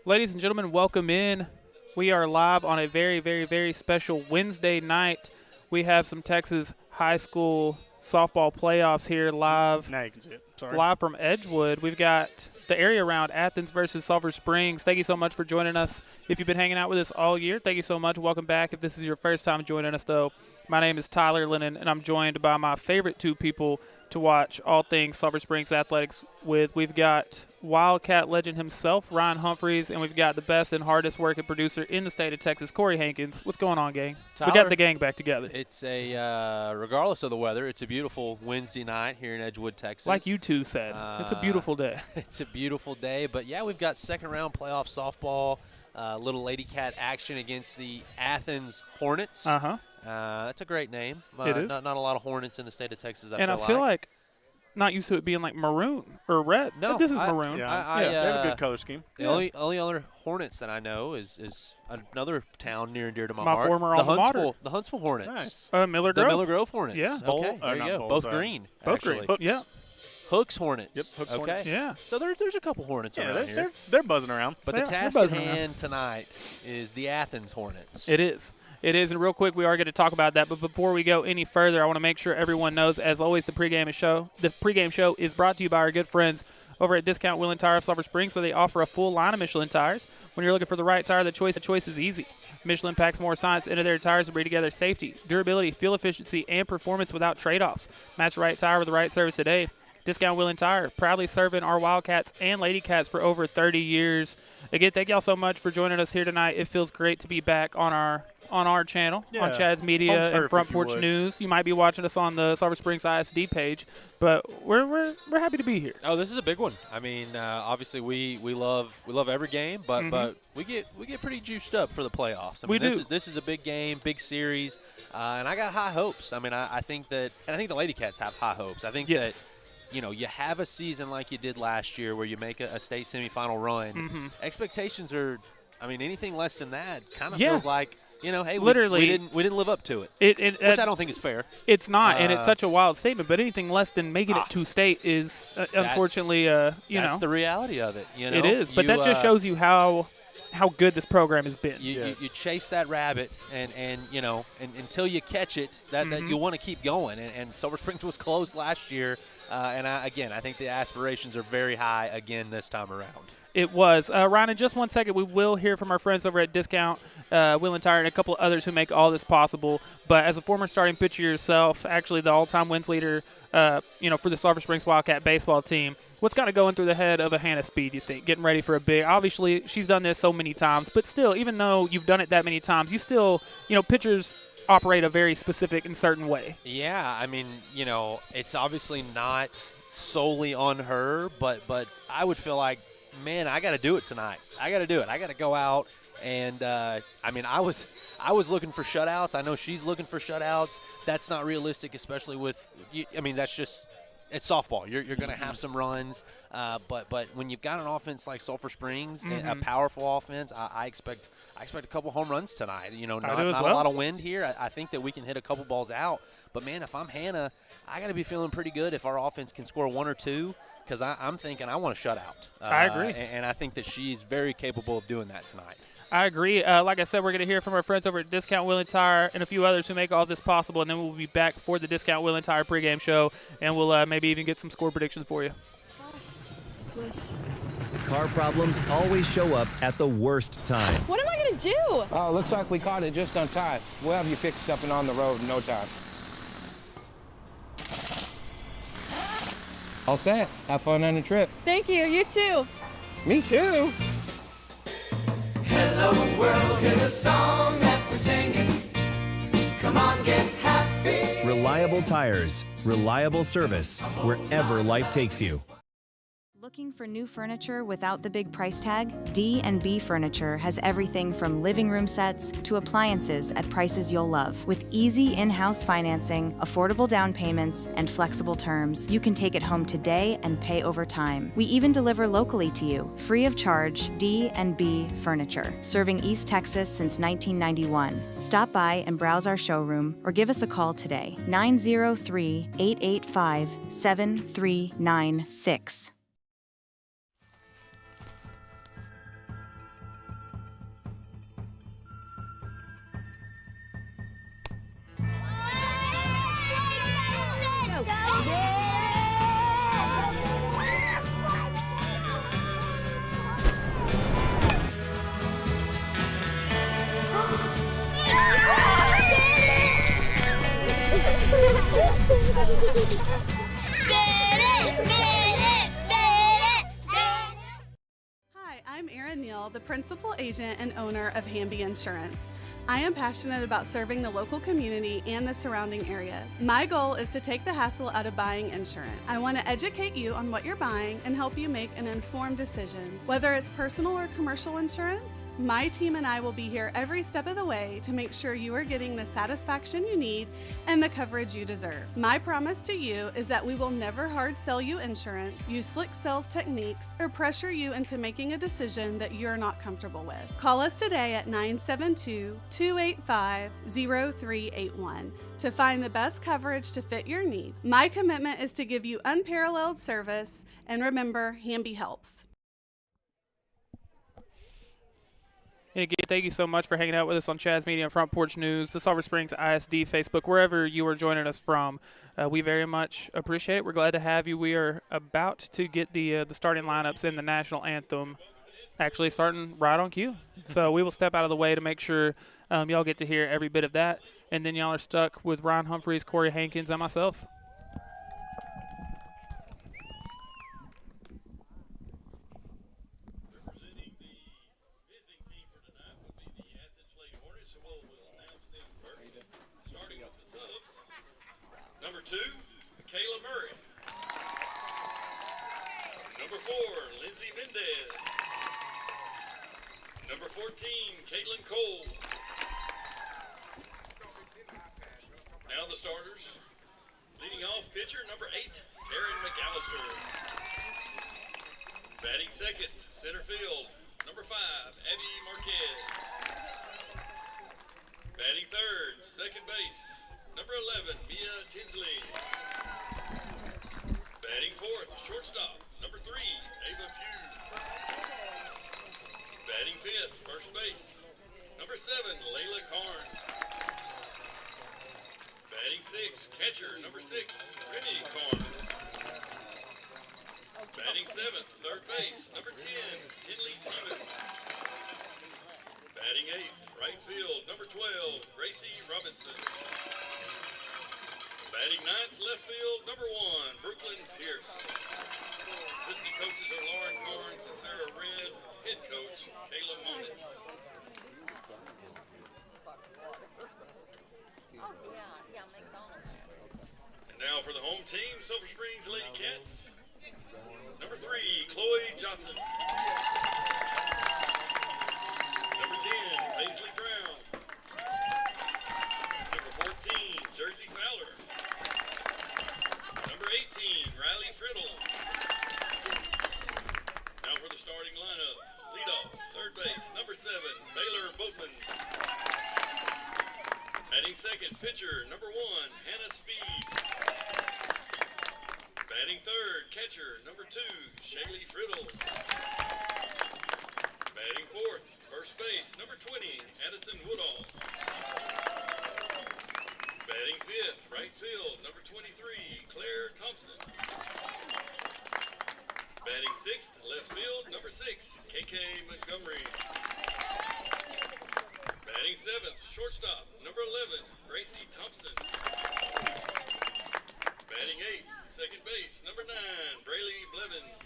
Ladies and gentlemen, welcome in. We are live on a very, very, very special Wednesday night. We have some Texas high school softball playoffs here live. Now you can see it. Sorry. Live from Edgewood. We've got the area round, Athens versus Sulphur Springs. Thank you so much for joining us. If you've been hanging out with us all year, thank you so much. Welcome back. If this is your first time joining us, though, my name is Tyler Lennon, and I'm joined by my favorite two people to watch all things Sulphur Springs athletics with. We've got Wildcat legend himself, Ryan Humphreys, and we've got the best and hardest working producer in the state of Texas, Corey Hankins. What's going on, gang? Tyler, we got the gang back together. It's regardless of the weather, it's a beautiful Wednesday night here in Edgewood, Texas. Like you two said, it's a beautiful day. It's a beautiful day, but yeah, we've got second round playoff softball, little Lady Cat action against the Athens Hornets. That's a great name. It is. Not a lot of Hornets in the state of Texas. I feel like not used to it being like maroon or red. No, but this is maroon. Yeah, they have a good color scheme. The only other Hornets that I know is another town near and dear to my My heart. former alma mater. The Huntsville Hornets. Nice. Miller The Grove. Miller Grove Hornets. Yeah. Okay, there you go. Both, Both green. Both actually. green. Yeah. Hooks Hornets. Yep, Hooks okay. Hornets. Yeah. So there's a couple Hornets around here. They're buzzing around. But Yeah, the they're task at buzzing around. hand tonight is the Athens Hornets. It is. It is, and real quick, we are going to talk about that. But before we go any further, I want to make sure everyone knows, as always, the pregame show is brought to you by our good friends over at Discount Wheel and Tire of Sulphur Springs, where they offer a full line of Michelin tires. When you're looking for the right tire, the choice is easy. Michelin packs more science into their tires to bring together safety, durability, fuel efficiency, and performance without trade-offs. Match the right tire with the right service today. Discount Wheel and Tire, proudly serving our Wildcats and Lady Cats for over 30 years. Again, thank y'all so much for joining us here tonight. It feels great to be back on our channel, on Chad's Media and Front Porch News. You might be watching us on the Sulphur Springs ISD page, but we're happy to be here. Oh, this is a big one. I mean, obviously we love every game, but we get pretty juiced up for the playoffs. I mean, this is a big game, big series, and I got high hopes. I mean, I think the Lady Cats have high hopes. I think that. You know, you have a season like you did last year where you make a state semifinal run. Expectations are, I mean, anything less than that kind of feels like, you know, hey, literally, we didn't live up to it, which I don't think is fair. It's not, and it's such a wild statement. But anything less than making it to state is, unfortunately, that's the reality of it. You know, it is. But that just shows you how good this program has been. You chase that rabbit, and you know, and until you catch it, that you want to keep going. And Sulphur Springs was close last year, and I think the aspirations are very high again this time around. It was. Ryan, in just 1 second, we will hear from our friends over at Discount Wheel and Tire and a couple of others who make all this possible. But as a former starting pitcher yourself, actually the all-time wins leader, for the Sulphur Springs Wildcat baseball team, what's kind of going through the head of a Hannah Speed, you think, getting ready for a big? Obviously, she's done this so many times, but still, even though you've done it that many times, you still, pitchers operate a very specific and certain way. Yeah, I mean, it's obviously not solely on her, but I would feel like, man, I got to do it tonight. I got to do it. I got to go out. And, I was looking for shutouts. I know she's looking for shutouts. That's not realistic, especially with that's just – it's softball. You're going to have some runs. But when you've got an offense like Sulphur Springs, a powerful offense, I expect a couple home runs tonight. Not a lot of wind here. I think that we can hit a couple balls out. But, man, if I'm Hannah, I got to be feeling pretty good if our offense can score one or two. Because I'm thinking I want to shut out. I agree. And I think that she's very capable of doing that tonight. I agree. Like I said, we're going to hear from our friends over at Discount Wheel and Tire and a few others who make all this possible, and then we'll be back for the Discount Wheel and Tire pregame show, and we'll maybe even get some score predictions for you. Car problems always show up at the worst time. What am I going to do? Oh, looks like we caught it just on time. We'll have you fixed up and on the road in no time. All set. Have fun on the trip. Thank you. You too. Me too. Hello world, hear the song that we're singing. Come on, get happy. Reliable tires, reliable service, wherever life takes you. Looking for new furniture without the big price tag? D&B Furniture has everything from living room sets to appliances at prices you'll love. With easy in-house financing, affordable down payments, and flexible terms, you can take it home today and pay over time. We even deliver locally to you, free of charge. D&B Furniture, serving East Texas since 1991. Stop by and browse our showroom or give us a call today, 903-885-7396. Hi, I'm Erin Neal, the principal agent and owner of Hamby Insurance. I am passionate about serving the local community and the surrounding areas. My goal is to take the hassle out of buying insurance. I want to educate you on what you're buying and help you make an informed decision. Whether it's personal or commercial insurance, my team and I will be here every step of the way to make sure you are getting the satisfaction you need and the coverage you deserve. My promise to you is that we will never hard sell you insurance, use slick sales techniques, or pressure you into making a decision that you're not comfortable with. Call us today at 972-285-0381 to find the best coverage to fit your need. My commitment is to give you unparalleled service, and remember, Hamby helps. And again, thank you so much for hanging out with us on Chaz Media and Front Porch News, the Sulphur Springs ISD Facebook, wherever you are joining us from. We very much appreciate it. We're glad to have you. We are about to get the starting lineups in the national anthem actually starting right on cue. So we will step out of the way to make sure y'all get to hear every bit of that. And then y'all are stuck with Ryan Humphreys, Corey Hankins, and myself. Representing the visiting team for tonight will be the Athens Lady Hornets, who will announce them first. Starting with the subs. Number 2, Kayla Murray. Number 4, Lindsay Mendez. Number 14, Caitlin Cole. Now the starters. Leading off, pitcher number 8, Taryn McAllister. Batting second, center field, number 5, Abby Marquez. Batting third, second base, number 11, Mia Tinsley. Batting fourth, shortstop, number 3, Ava Pugh. Batting fifth, first base, number 7, Layla Carnes. Batting sixth, catcher, number 6, Remy Carnes. Batting seventh, third base, number 10, Kinley Stevens. Batting eighth, right field, number 12, Gracie Robinson. Batting ninth, left field, number 1, Brooklyn Pierce. Assistant coaches are Lauren Carnes and Sarah Red. Head coach, Kayla Moniz. And now for the home team, Sulphur Springs Lady Cats. Number 3, Chloe Johnson. Number 10, Paisley Brown. Number 14, Jersey Fowler. Number 18, Riley Friddle. Now for the starting lineup. Leadoff, third base, number 7, Baylor Boatman. Batting second, pitcher, number 1, Hannah Speed. Batting third, catcher, number 2, Shaylee Friddle. Batting fourth, first base, number 20, Addison Woodall. Batting fifth, right field, number 23, Claire Thompson. Batting sixth, left field, number 6, KK Montgomery. Batting seventh, shortstop, number 11, Gracie Thompson. Batting eighth, second base, number 9, Braylee Blevins.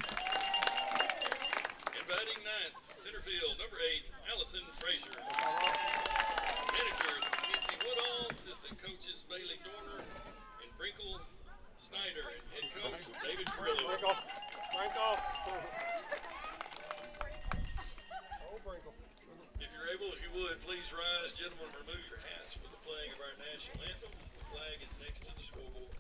And batting ninth, center field, number 8, Allison Frazier. Managers, Nancy Woodall, assistant coaches, Bailey Dorner and Brinkle Snyder, and head coach, David Carrillo. If you're able, if you would, please rise, gentlemen, remove your hats for the playing of our national anthem. The flag is next to the scoreboard.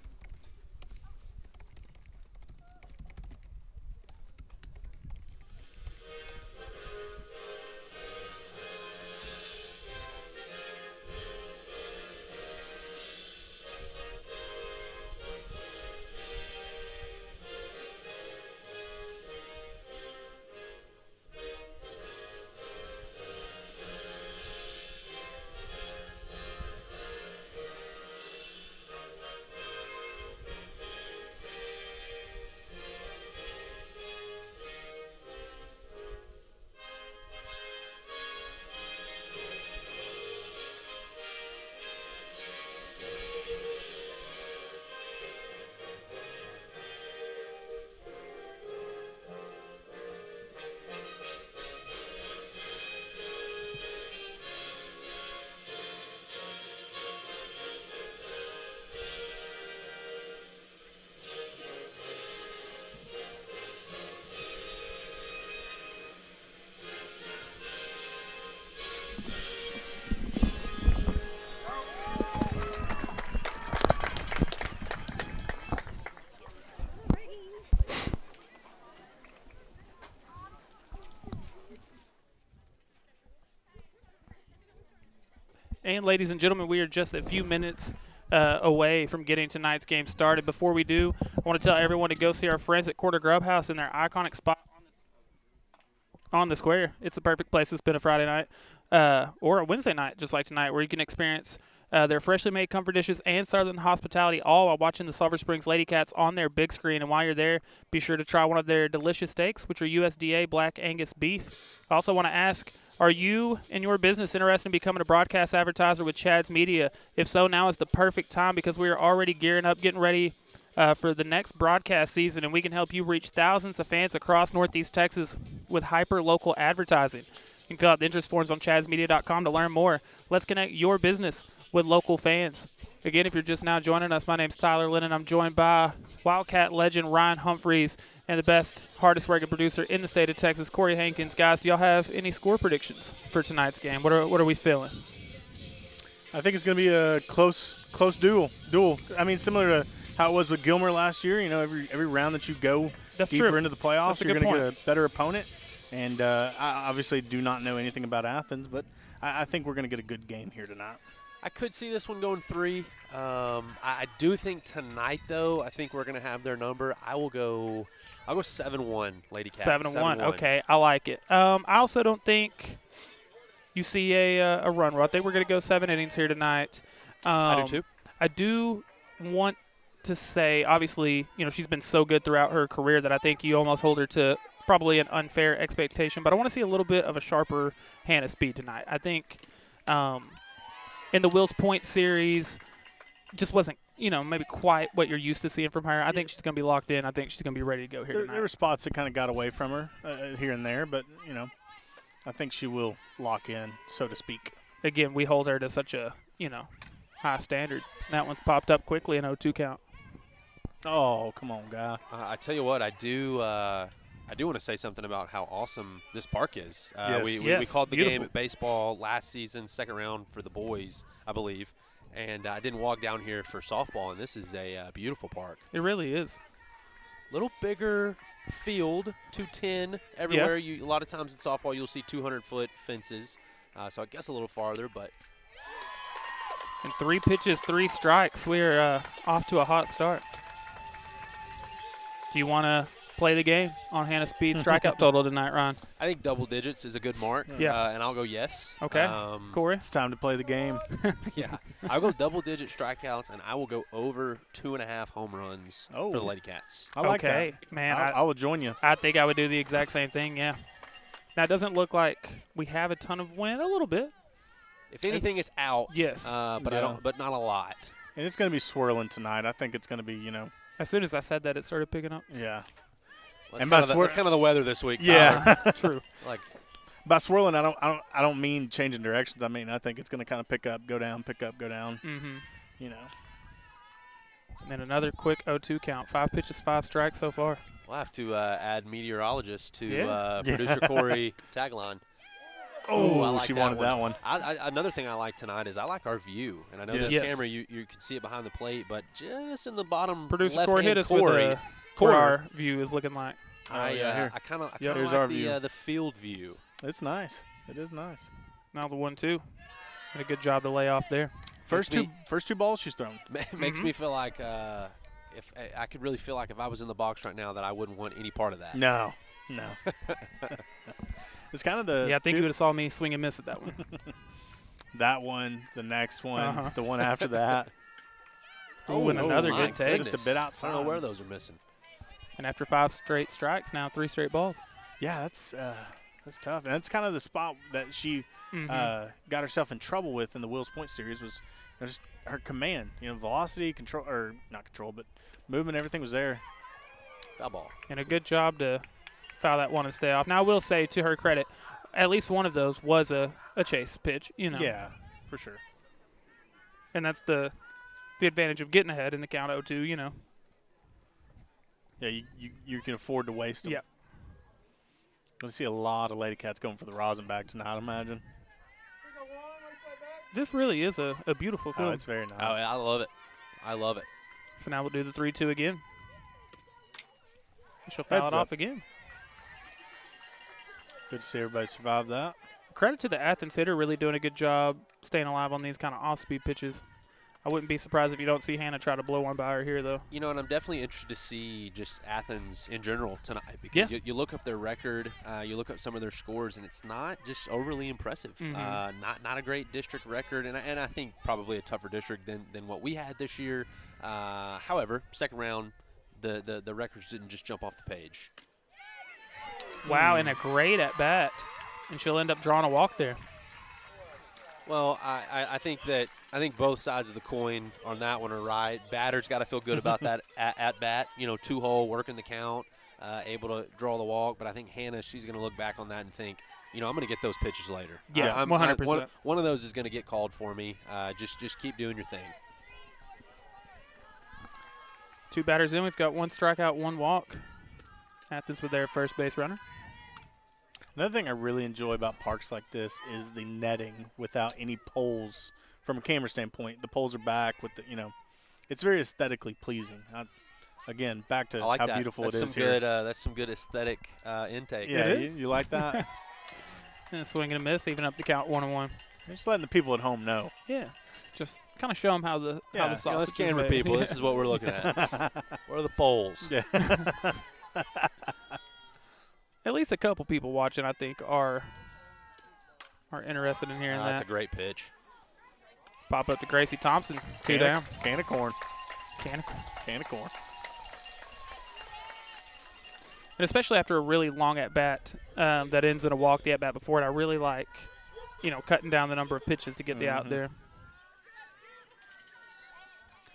And ladies and gentlemen, we are just a few minutes away from getting tonight's game started. Before we do, I want to tell everyone to go see our friends at Quarter Grub House in their iconic spot on the square. It's the perfect place to spend a Friday night or a Wednesday night, just like tonight, where you can experience their freshly made comfort dishes and Southern hospitality, all while watching the Sulphur Springs Lady Cats on their big screen. And while you're there, be sure to try one of their delicious steaks, which are USDA Black Angus beef. I also want to ask, are you and your business interested in becoming a broadcast advertiser with Chad's Media? If so, now is the perfect time, because we are already gearing up, getting ready for the next broadcast season, and we can help you reach thousands of fans across Northeast Texas with hyper-local advertising. You can fill out the interest forms on chadsmedia.com to learn more. Let's connect your business with local fans. Again, if you're just now joining us, my name's Tyler Lennon. I'm joined by Wildcat legend Ryan Humphreys and the best, hardest working producer in the state of Texas, Corey Hankins. Guys, do y'all have any score predictions for tonight's game? What are we feeling? I think it's going to be a close duel. I mean, similar to how it was with Gilmer last year. You know, every round that you go deeper into the playoffs, you're going to get a better opponent. And I obviously do not know anything about Athens, but I think we're going to get a good game here tonight. I could see this one going 3. I do think tonight, though, I think we're going to have their number. I'll go 7-1, Lady Cats. 7-1. Okay, I like it. I also don't think you see a run. I think we're going to go 7 innings here tonight. I do, too. I do want to say, obviously, you know, she's been so good throughout her career that I think you almost hold her to probably an unfair expectation. But I want to see a little bit of a sharper Hannah speed tonight. I think in the Wills Point series, just wasn't, you know, maybe quite what you're used to seeing from her. I think she's going to be locked in. I think she's going to be ready to go here tonight. There were spots that kind of got away from her here and there, but, you know, I think she will lock in, so to speak. Again, we hold her to such a, you know, high standard. That one's popped up quickly, an 0-2 count. Oh, come on, guy. I tell you what, I do want to say something about how awesome this park is. Yes. We called the Beautiful game at baseball last season, second round for the boys, I believe. And I didn't walk down here for softball, and this is a beautiful park. It really is. Little bigger field, 210 everywhere. A lot of times in softball you'll see 200-foot fences, so I guess a little farther. But And 3 pitches, 3 strikes. We're off to a hot start. Do you want to play the game on Hannah Speed strikeout total tonight, Ron? I think double digits is a good mark. Yeah. And I'll go yes. Okay. Corey? It's time to play the game. Yeah. I'll go double-digit strikeouts, and I will go over 2.5 home runs for the Lady Cats. I like okay. that. Man, I will join you. I think I would do the exact same thing, yeah. Now, it doesn't look like we have a ton of wind. A little bit. If anything, it's out. Yes. But not a lot. And it's going to be swirling tonight. I think it's going to be, you know. As soon as I said that, it started picking up. Yeah. That's kind of the weather this week. Yeah. True. Like, by swirling, I don't mean changing directions. I mean, I think it's going to kind of pick up, go down, pick up, go down. Mm-hmm. You know. And then another quick 0-2 count. 5 pitches, 5 strikes so far. we'll have to add meteorologist to producer Corey tagline. Oh, I like she wanted that one. Another thing I like tonight is I like our view. And I know this camera, you can see it behind the plate, but just in the bottom producer Corey hit us Corey, with where our view is looking like. I kind of here's like our view. the field view. It's nice. It is nice. Now the 1-2. Did a good job to lay off there. First two balls she's thrown. Makes me feel like if I could really feel like if I was in the box right now that I wouldn't want any part of that. No. It's kind of the. Yeah, I think you would have saw me swing and miss at that one. That one, the next one, the one after that. And another good take. Just a bit outside. I don't know where those are missing. And after 5 straight strikes, now 3 straight balls. Yeah, that's tough. And that's kind of the spot that she got herself in trouble with in the Wills Point series was just her command. You know, velocity, control, or not control, but movement, everything was there. Foul ball. And a good job to foul that one and stay off. Now, I will say, to her credit, at least one of those was a chase pitch, you know. Yeah, for sure. And that's the advantage of getting ahead in the count 0-2, you know. Yeah, you can afford to waste them. Yeah. Going to see a lot of Lady Cats going for the rosin bag tonight, I imagine. This really is a beautiful field. Oh, it's very nice. Oh, yeah, I love it. I love it. So now we'll do the 3-2 again. She'll foul it off again. Good to see everybody survive that. Credit to the Athens hitter, really doing a good job staying alive on these kind of off-speed pitches. I wouldn't be surprised if you don't see Hannah try to blow one by her here, though. You know, and I'm definitely interested to see just Athens in general tonight because you look up their record, you look up some of their scores, and it's not just overly impressive. Not a great district record, and I think probably a tougher district than what we had this year. However, second round, the records didn't just jump off the page. Wow, and a great at-bat, and she'll end up drawing a walk there. Well, I think both sides of the coin on that one are right. Batter's got to feel good about that at bat. You know, 2-hole, working the count, able to draw the walk. But I think Hannah, she's going to look back on that and think, you know, I'm going to get those pitches later. Yeah, 100%. One of those is going to get called for me. Just keep doing your thing. 2 batters in. We've got 1 strikeout, 1 walk. Athens with their first base runner. Another thing I really enjoy about parks like this is the netting without any poles. From a camera standpoint, the poles are back with the, you know, it's very aesthetically pleasing. Again, back to how beautiful it is here. That's some good aesthetic intake. Yeah, you like that? And a swing and a miss, even up the count 1-1. Just letting the people at home know. Yeah, just kind of show them how the sausage let's camera people. This is what we're looking at. What are the poles? Yeah. At least a couple people watching, I think, are interested in hearing that. That's a great pitch. Pop up to Gracie Thompson, 2 down. Can of corn. Can of corn. And especially after a really long at-bat that ends in a walk, the at-bat before it, I really like, you know, cutting down the number of pitches to get the out there.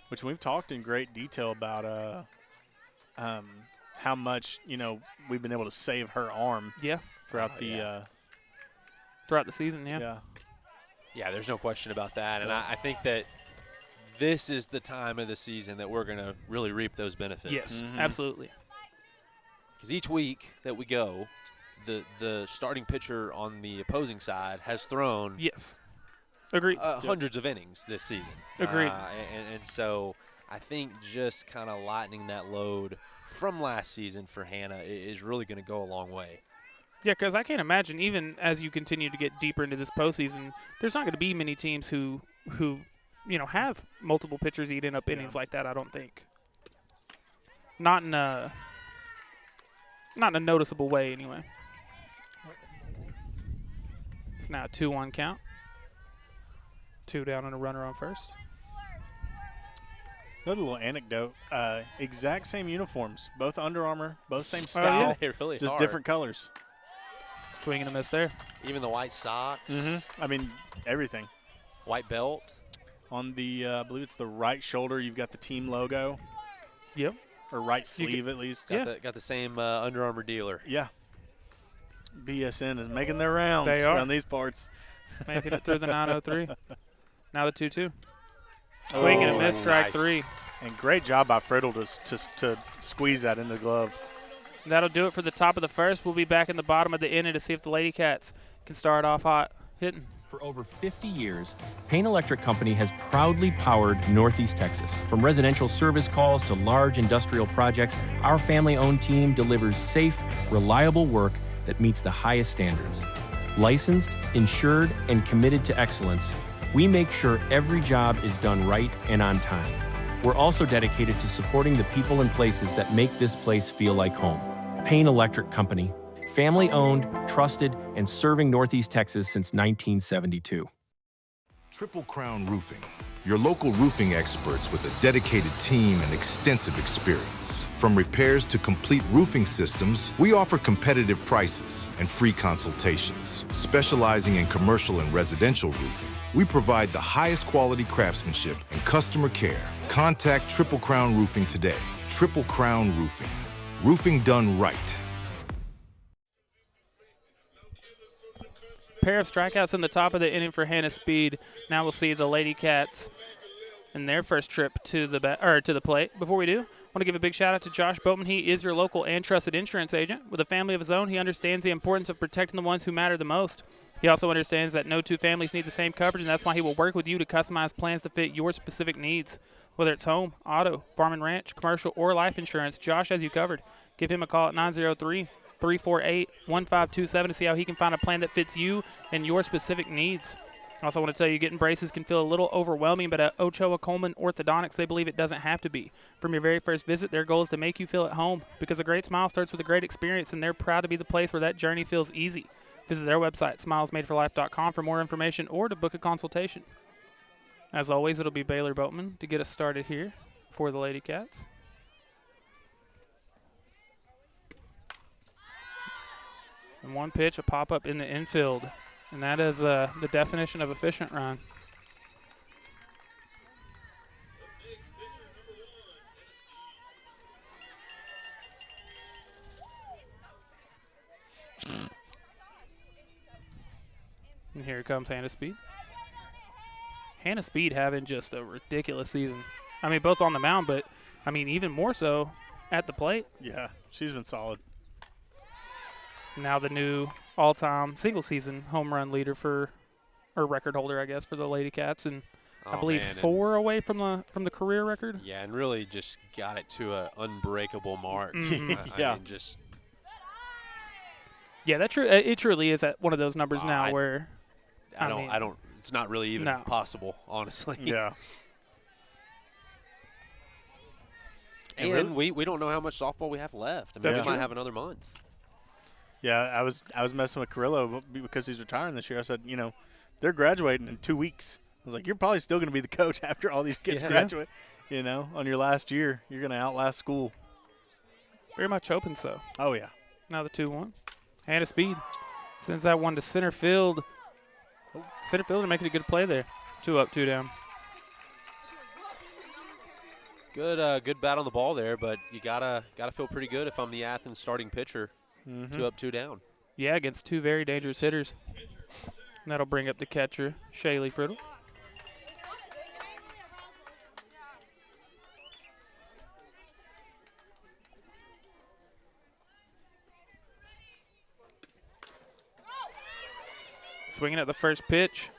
Which we've talked in great detail about how much, you know, we've been able to save her arm throughout throughout the season, Yeah, there's no question about that. And I think that this is the time of the season that we're going to really reap those benefits. Yes, absolutely. Because each week that we go, the starting pitcher on the opposing side has thrown agreed hundreds of innings this season. Agreed. And so I think just kind of lightening that load from last season for Hannah is really going to go a long way. Yeah, because I can't imagine, even as you continue to get deeper into this postseason, there's not going to be many teams who you know, have multiple pitchers eating up innings like that, I don't think. Not in a noticeable way, anyway. It's now a 2-1 count. 2 down and a runner on first. Another little anecdote, exact same uniforms, both Under Armour, both same style, really just hard. Different colors. Swing and a miss there. Even the white socks. I mean, everything. White belt. On the, I believe it's the right shoulder, you've got the team logo. Yep. Or right sleeve at least. Got the same Under Armour dealer. Yeah. BSN is making their rounds around these parts. Making it through the 903. Now the 2-2. Swing and a miss, strike 3. And great job by Friddle to squeeze that in the glove. That'll do it for the top of the first. We'll be back in the bottom of the inning to see if the Lady Cats can start off hot hitting. For over 50 years, Payne Electric Company has proudly powered Northeast Texas. From residential service calls to large industrial projects, our family-owned team delivers safe, reliable work that meets the highest standards. Licensed, insured, and committed to excellence, we make sure every job is done right and on time. We're also dedicated to supporting the people and places that make this place feel like home. Payne Electric Company, family-owned, trusted, and serving Northeast Texas since 1972. Triple Crown Roofing, your local roofing experts with a dedicated team and extensive experience. From repairs to complete roofing systems, we offer competitive prices and free consultations. Specializing in commercial and residential roofing, we provide the highest quality craftsmanship and customer care. Contact Triple Crown Roofing today. Triple Crown Roofing. Roofing done right. Pair of strikeouts in the top of the inning for Hannah Speed. Now we'll see the Lady Cats in their first trip to the plate. Before we do, I want to give a big shout out to Josh Boatman. He is your local and trusted insurance agent. With a family of his own, he understands the importance of protecting the ones who matter the most. He also understands that no two families need the same coverage, and that's why he will work with you to customize plans to fit your specific needs. Whether it's home, auto, farm and ranch, commercial, or life insurance, Josh has you covered. Give him a call at 348-1527 to see how he can find a plan that fits you and your specific needs. I also want to tell you, getting braces can feel a little overwhelming, but at Ochoa Coleman Orthodontics, they believe it doesn't have to be. From your very first visit, their goal is to make you feel at home, because a great smile starts with a great experience, and they're proud to be the place where that journey feels easy. Visit their website, smilesmadeforlife.com, for more information or to book a consultation. As always, it'll be Baylor Boatman to get us started here for the Lady Cats. And one pitch, a pop-up in the infield. And that is the definition of efficient run. And here comes Hannah Speed. Hannah Speed having just a ridiculous season. I mean, both on the mound, but, I mean, even more so at the plate. Yeah, she's been solid. Now the new all-time single-season home run leader or record holder, I guess, for the Lady Cats, and I believe 4 away from the career record. Yeah, and really just got it to an unbreakable mark. Mm-hmm. I mean, just. Yeah, it truly is at one of those numbers now where. I don't. It's not really even possible, honestly. Yeah. And we don't know how much softball we have left. I mean, we might have another month. Yeah, I was messing with Carrillo because he's retiring this year. I said, they're graduating in 2 weeks. I was like, you're probably still going to be the coach after all these kids graduate. On your last year, you're going to outlast school. Very much hoping so. Oh, yeah. Now the 2-1. Hannah Speed sends that one to center field. Center fielder making a good play there. 2 up, 2 down. Good bat on the ball there, but you gotta feel pretty good if I'm the Athens starting pitcher. Mm-hmm. 2 up, 2 down. Yeah, against 2 very dangerous hitters. And that'll bring up the catcher, Shaylee Friddle. Swinging at the first pitch.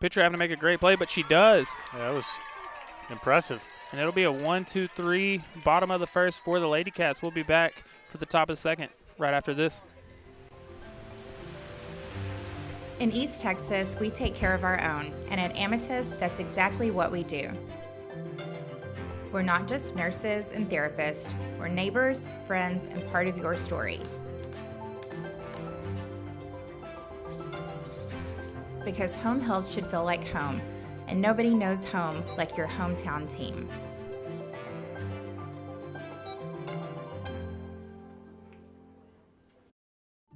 Pitcher having to make a great play, but she does. Yeah, that was impressive. And it'll be a 1-2-3, bottom of the first for the Lady Cats. We'll be back for the top of the second right after this. In East Texas, we take care of our own, and at Amethyst, that's exactly what we do. We're not just nurses and therapists, we're neighbors, friends, and part of your story. Because home health should feel like home, and nobody knows home like your hometown team.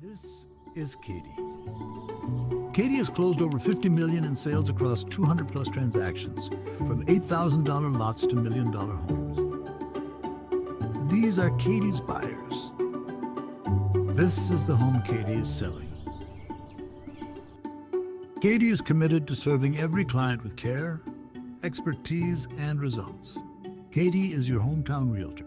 This is Katie. Katie has closed over $50 million in sales across 200+ transactions, from $8,000 lots to $1 million homes. These are Katie's buyers. This is the home Katie is selling. Katie is committed to serving every client with care, expertise, and results. Katie is your hometown realtor.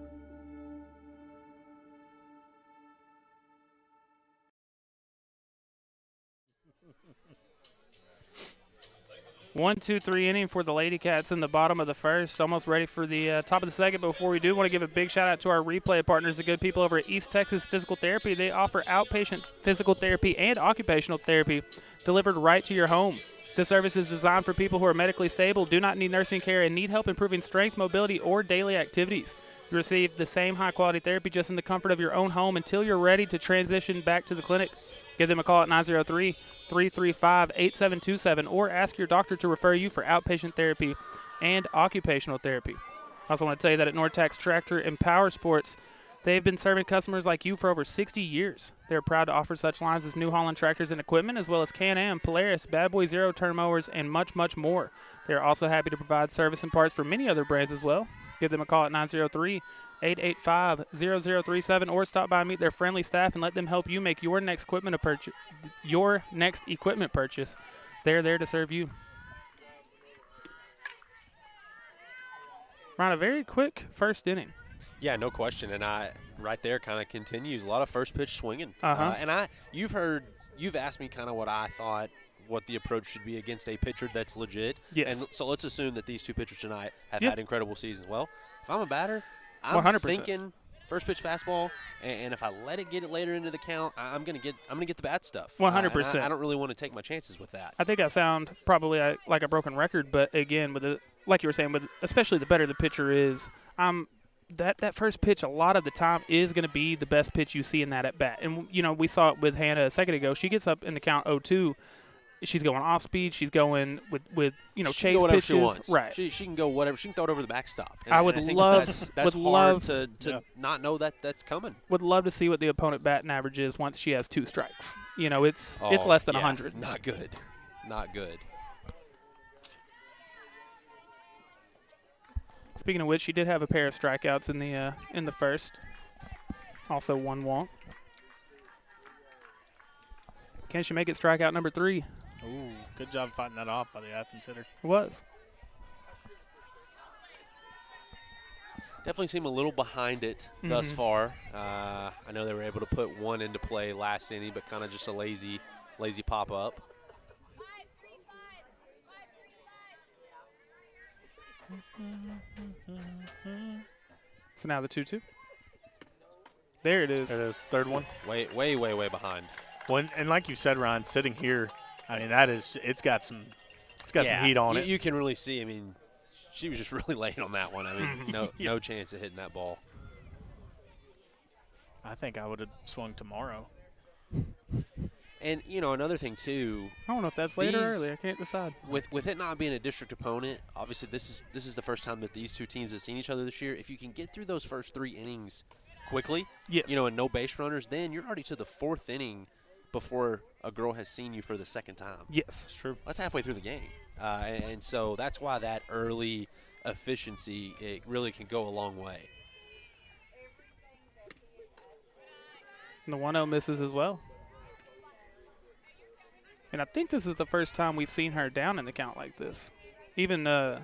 One, 2, 3 inning for the Lady Cats in the bottom of the first. Almost ready for the top of the second. But before we do, want to give a big shout out to our replay partners, the good people over at East Texas Physical Therapy. They offer outpatient physical therapy and occupational therapy delivered right to your home. This service is designed for people who are medically stable, do not need nursing care, and need help improving strength, mobility, or daily activities. You receive the same high-quality therapy just in the comfort of your own home until you're ready to transition back to the clinic. Give them a call at 903-335-8727 or ask your doctor to refer you for outpatient therapy and occupational therapy. I also want to tell you that at Nortex Tractor and Power Sports, they've been serving customers like you for over 60 years. They're proud to offer such lines as New Holland tractors and equipment, as well as Can-Am, Polaris, Bad Boy Zero turn mowers, and much, much more. They're also happy to provide service and parts for many other brands as well. Give them a call at 903-885-0037 or stop by and meet their friendly staff and let them help you make your next equipment purchase. They're there to serve you. Ron, a very quick first inning. Yeah, no question, and right there kind of continues a lot of first pitch swinging. Uh-huh. You've asked me kind of what I thought what the approach should be against a pitcher that's legit. Yes. And so let's assume that these two pitchers tonight have had incredible seasons. Well, if I'm a batter, I'm 100%. thinking first pitch fastball, and if I let it get it later into the count, I'm gonna get the bad stuff. 100%. I don't really want to take my chances with that. I think I sound probably like a broken record, but again, like you were saying, especially the better the pitcher is, that first pitch a lot of the time is going to be the best pitch you see in that at bat. And we saw it with Hannah a second ago. She gets up in the count 0-2. She's going off speed. She's going with chase pitches. She wants. Right. She can go whatever. She can throw it over the backstop. And, I would and I think love that's hard to not know that's coming. Would love to see what the opponent batting average is once she has 2 strikes. It's less than 100. Not good. Not good. Speaking of which, she did have a pair of strikeouts in the first. Also 1 walk. Can she make it strikeout number 3? Ooh, good job fighting that off by the Athens hitter. It was. Definitely seem a little behind it thus far. I know they were able to put 1 into play last inning, but kind of just a lazy pop-up. So now the 2-2. There it is. There it is. Third one. Way behind. And like you said, Ryan, sitting here, I mean, it's got some heat on it. You can really see. I mean, she was just really late on that one. I mean, no chance of hitting that ball. I think I would have swung tomorrow. And, another thing, too. I don't know if that's late or early. I can't decide. With it not being a district opponent, obviously this is the first time that these two teams have seen each other this year. If you can get through those first 3 innings quickly, yes, and no base runners, then you're already to the 4th inning before a girl has seen you for the second time. Yes, it's true. That's halfway through the game. And so that's why that early efficiency, it really can go a long way. And the 1-0 misses as well. And I think this is the first time we've seen her down in the count like this. Even that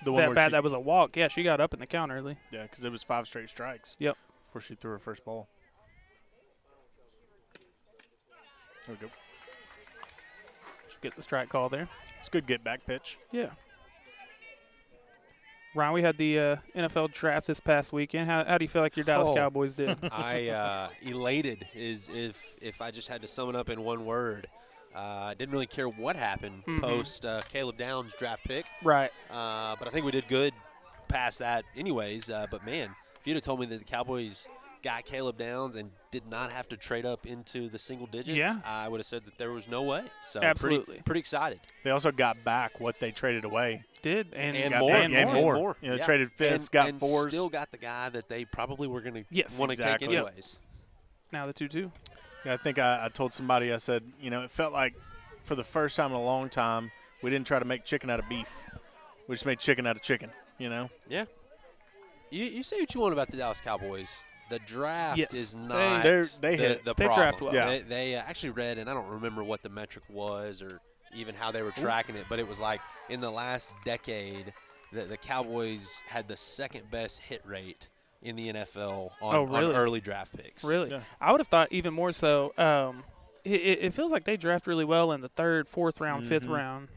was a walk. Yeah, she got up in the count early. Yeah, because it was 5 straight strikes. Yep. Before she threw her first ball. There we go. Should get the strike call there. It's a good get-back pitch. Yeah. Ryan, we had the NFL draft this past weekend. How do you feel like your Dallas Cowboys did? I elated is if I just had to sum it up in one word. I didn't really care what happened post Caleb Downs' draft pick. Right. But I think we did good past that anyways. But, man, if you'd have told me that the Cowboys got Caleb Downs and did not have to trade up into the single digits, I would have said that there was no way. So absolutely. Pretty excited. They also got back what they traded away. And more. Traded fifths, got and fours. Still got the guy that they probably were going to want to take anyways. Now the 2-2. Yeah, I think I told somebody, I said, it felt like for the first time in a long time, we didn't try to make chicken out of beef. We just made chicken out of chicken, Yeah. You say what you want about the Dallas Cowboys. The draft is not they hit. the they problem. draft well. Yeah. They actually read, and I don't remember what the metric was or even how they were tracking it, but it was like in the last decade, the Cowboys had the second best hit rate in the NFL on early draft picks. Really? Yeah. I would have thought even more so. It feels like they draft really well in the 3rd, 4th round, 5th round.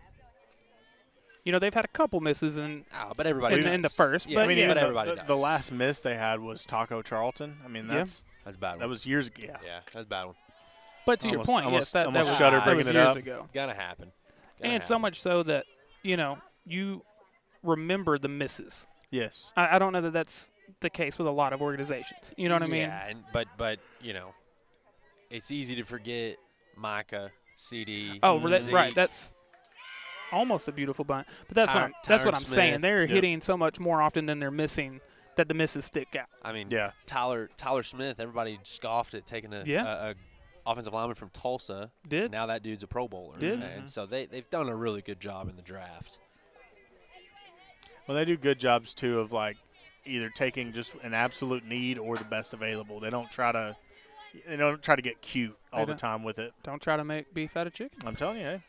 They've had a couple misses but everybody in the first. Yeah, but but everybody does. The last miss they had was Taco Charlton. I mean, that's a bad one. That was years ago. Yeah, that's a bad one. But to your point, yes, that was shudder that bringing was it years up. ago. Gotta happen. So much so that, you remember the misses. Yes. I don't know that that's the case with a lot of organizations. You know what I mean? Yeah, but it's easy to forget Micah, CD. Oh, right. That's almost a beautiful bunt. But that's what I'm saying. They're hitting so much more often than they're missing that the misses stick out. I mean, Tyler Smith, everybody scoffed at taking a offensive lineman from Tulsa. Now that dude's a Pro Bowler. And so they've done a really good job in the draft. Well, they do good jobs, too, of, either taking just an absolute need or the best available. They don't try to get cute all the time with it. Don't try to make beef out of chicken. I'm telling you,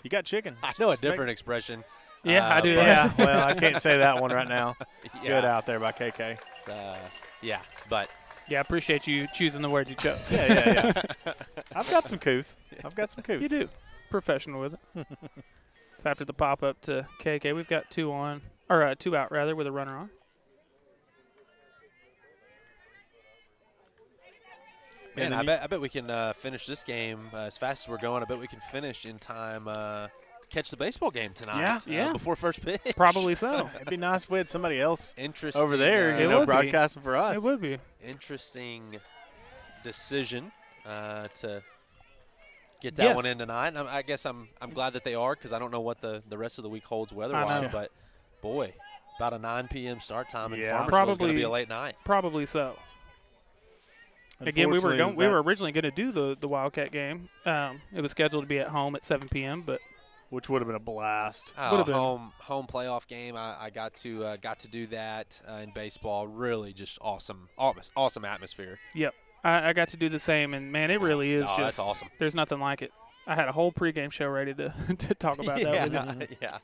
you got chicken. I know a different expression. Yeah, I do. Yeah, well, I can't say that one right now. Good out there by KK. But I appreciate you choosing the words you chose. Yeah. I've got some couth. You do. Professional with it. So after the pop up to KK, we've got 2 out with a runner on. Man, I bet we can finish this game as fast as we're going. I bet we can finish in time catch the baseball game tonight. Yeah. Before first pitch. Probably so. It'd be nice if we had somebody else Interesting, over there, broadcasting for us. It would be. Interesting decision to get that one in tonight. And I guess I'm glad that they are, because I don't know what the rest of the week holds weather-wise. But, boy, about a 9 p.m. start time in Farmersville is going to be a late night. Probably so. Again, we were originally going to do the Wildcat game. It was scheduled to be at home at 7 p.m., but which would have been a blast. Home playoff game. I got to do that in baseball. Really, just awesome atmosphere. Yep, I got to do the same, and man, it really is just that's awesome. There's nothing like it. I had a whole pregame show ready to to talk about that with you. Yeah.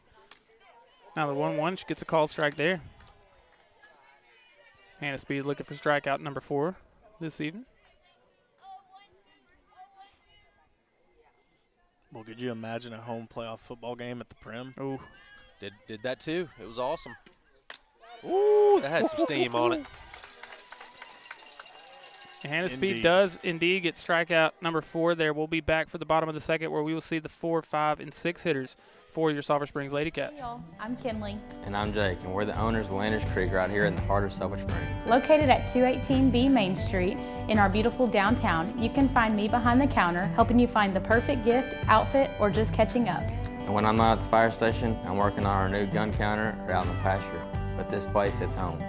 Now the 1-1, she gets a call strike there. Hannah Speed looking for strikeout number 4 this evening. Well, could you imagine a home playoff football game at the Prim? Ooh. Did that too. It was awesome. Ooh, that had some steam on it. Hannah Speed does indeed get strikeout number 4 there. We'll be back for the bottom of the second, where we will see the 4, 5, and 6 hitters for your Sulphur Springs Lady Cats. Hey, I'm Kinley. And I'm Jake, and we're the owners of Landers Creek right here in the heart of Sulphur Springs. Located at 218B Main Street in our beautiful downtown, you can find me behind the counter, helping you find the perfect gift, outfit, or just catching up. And when I'm not at the fire station, I'm working on our new gun counter or out in the pasture. But this place hits home.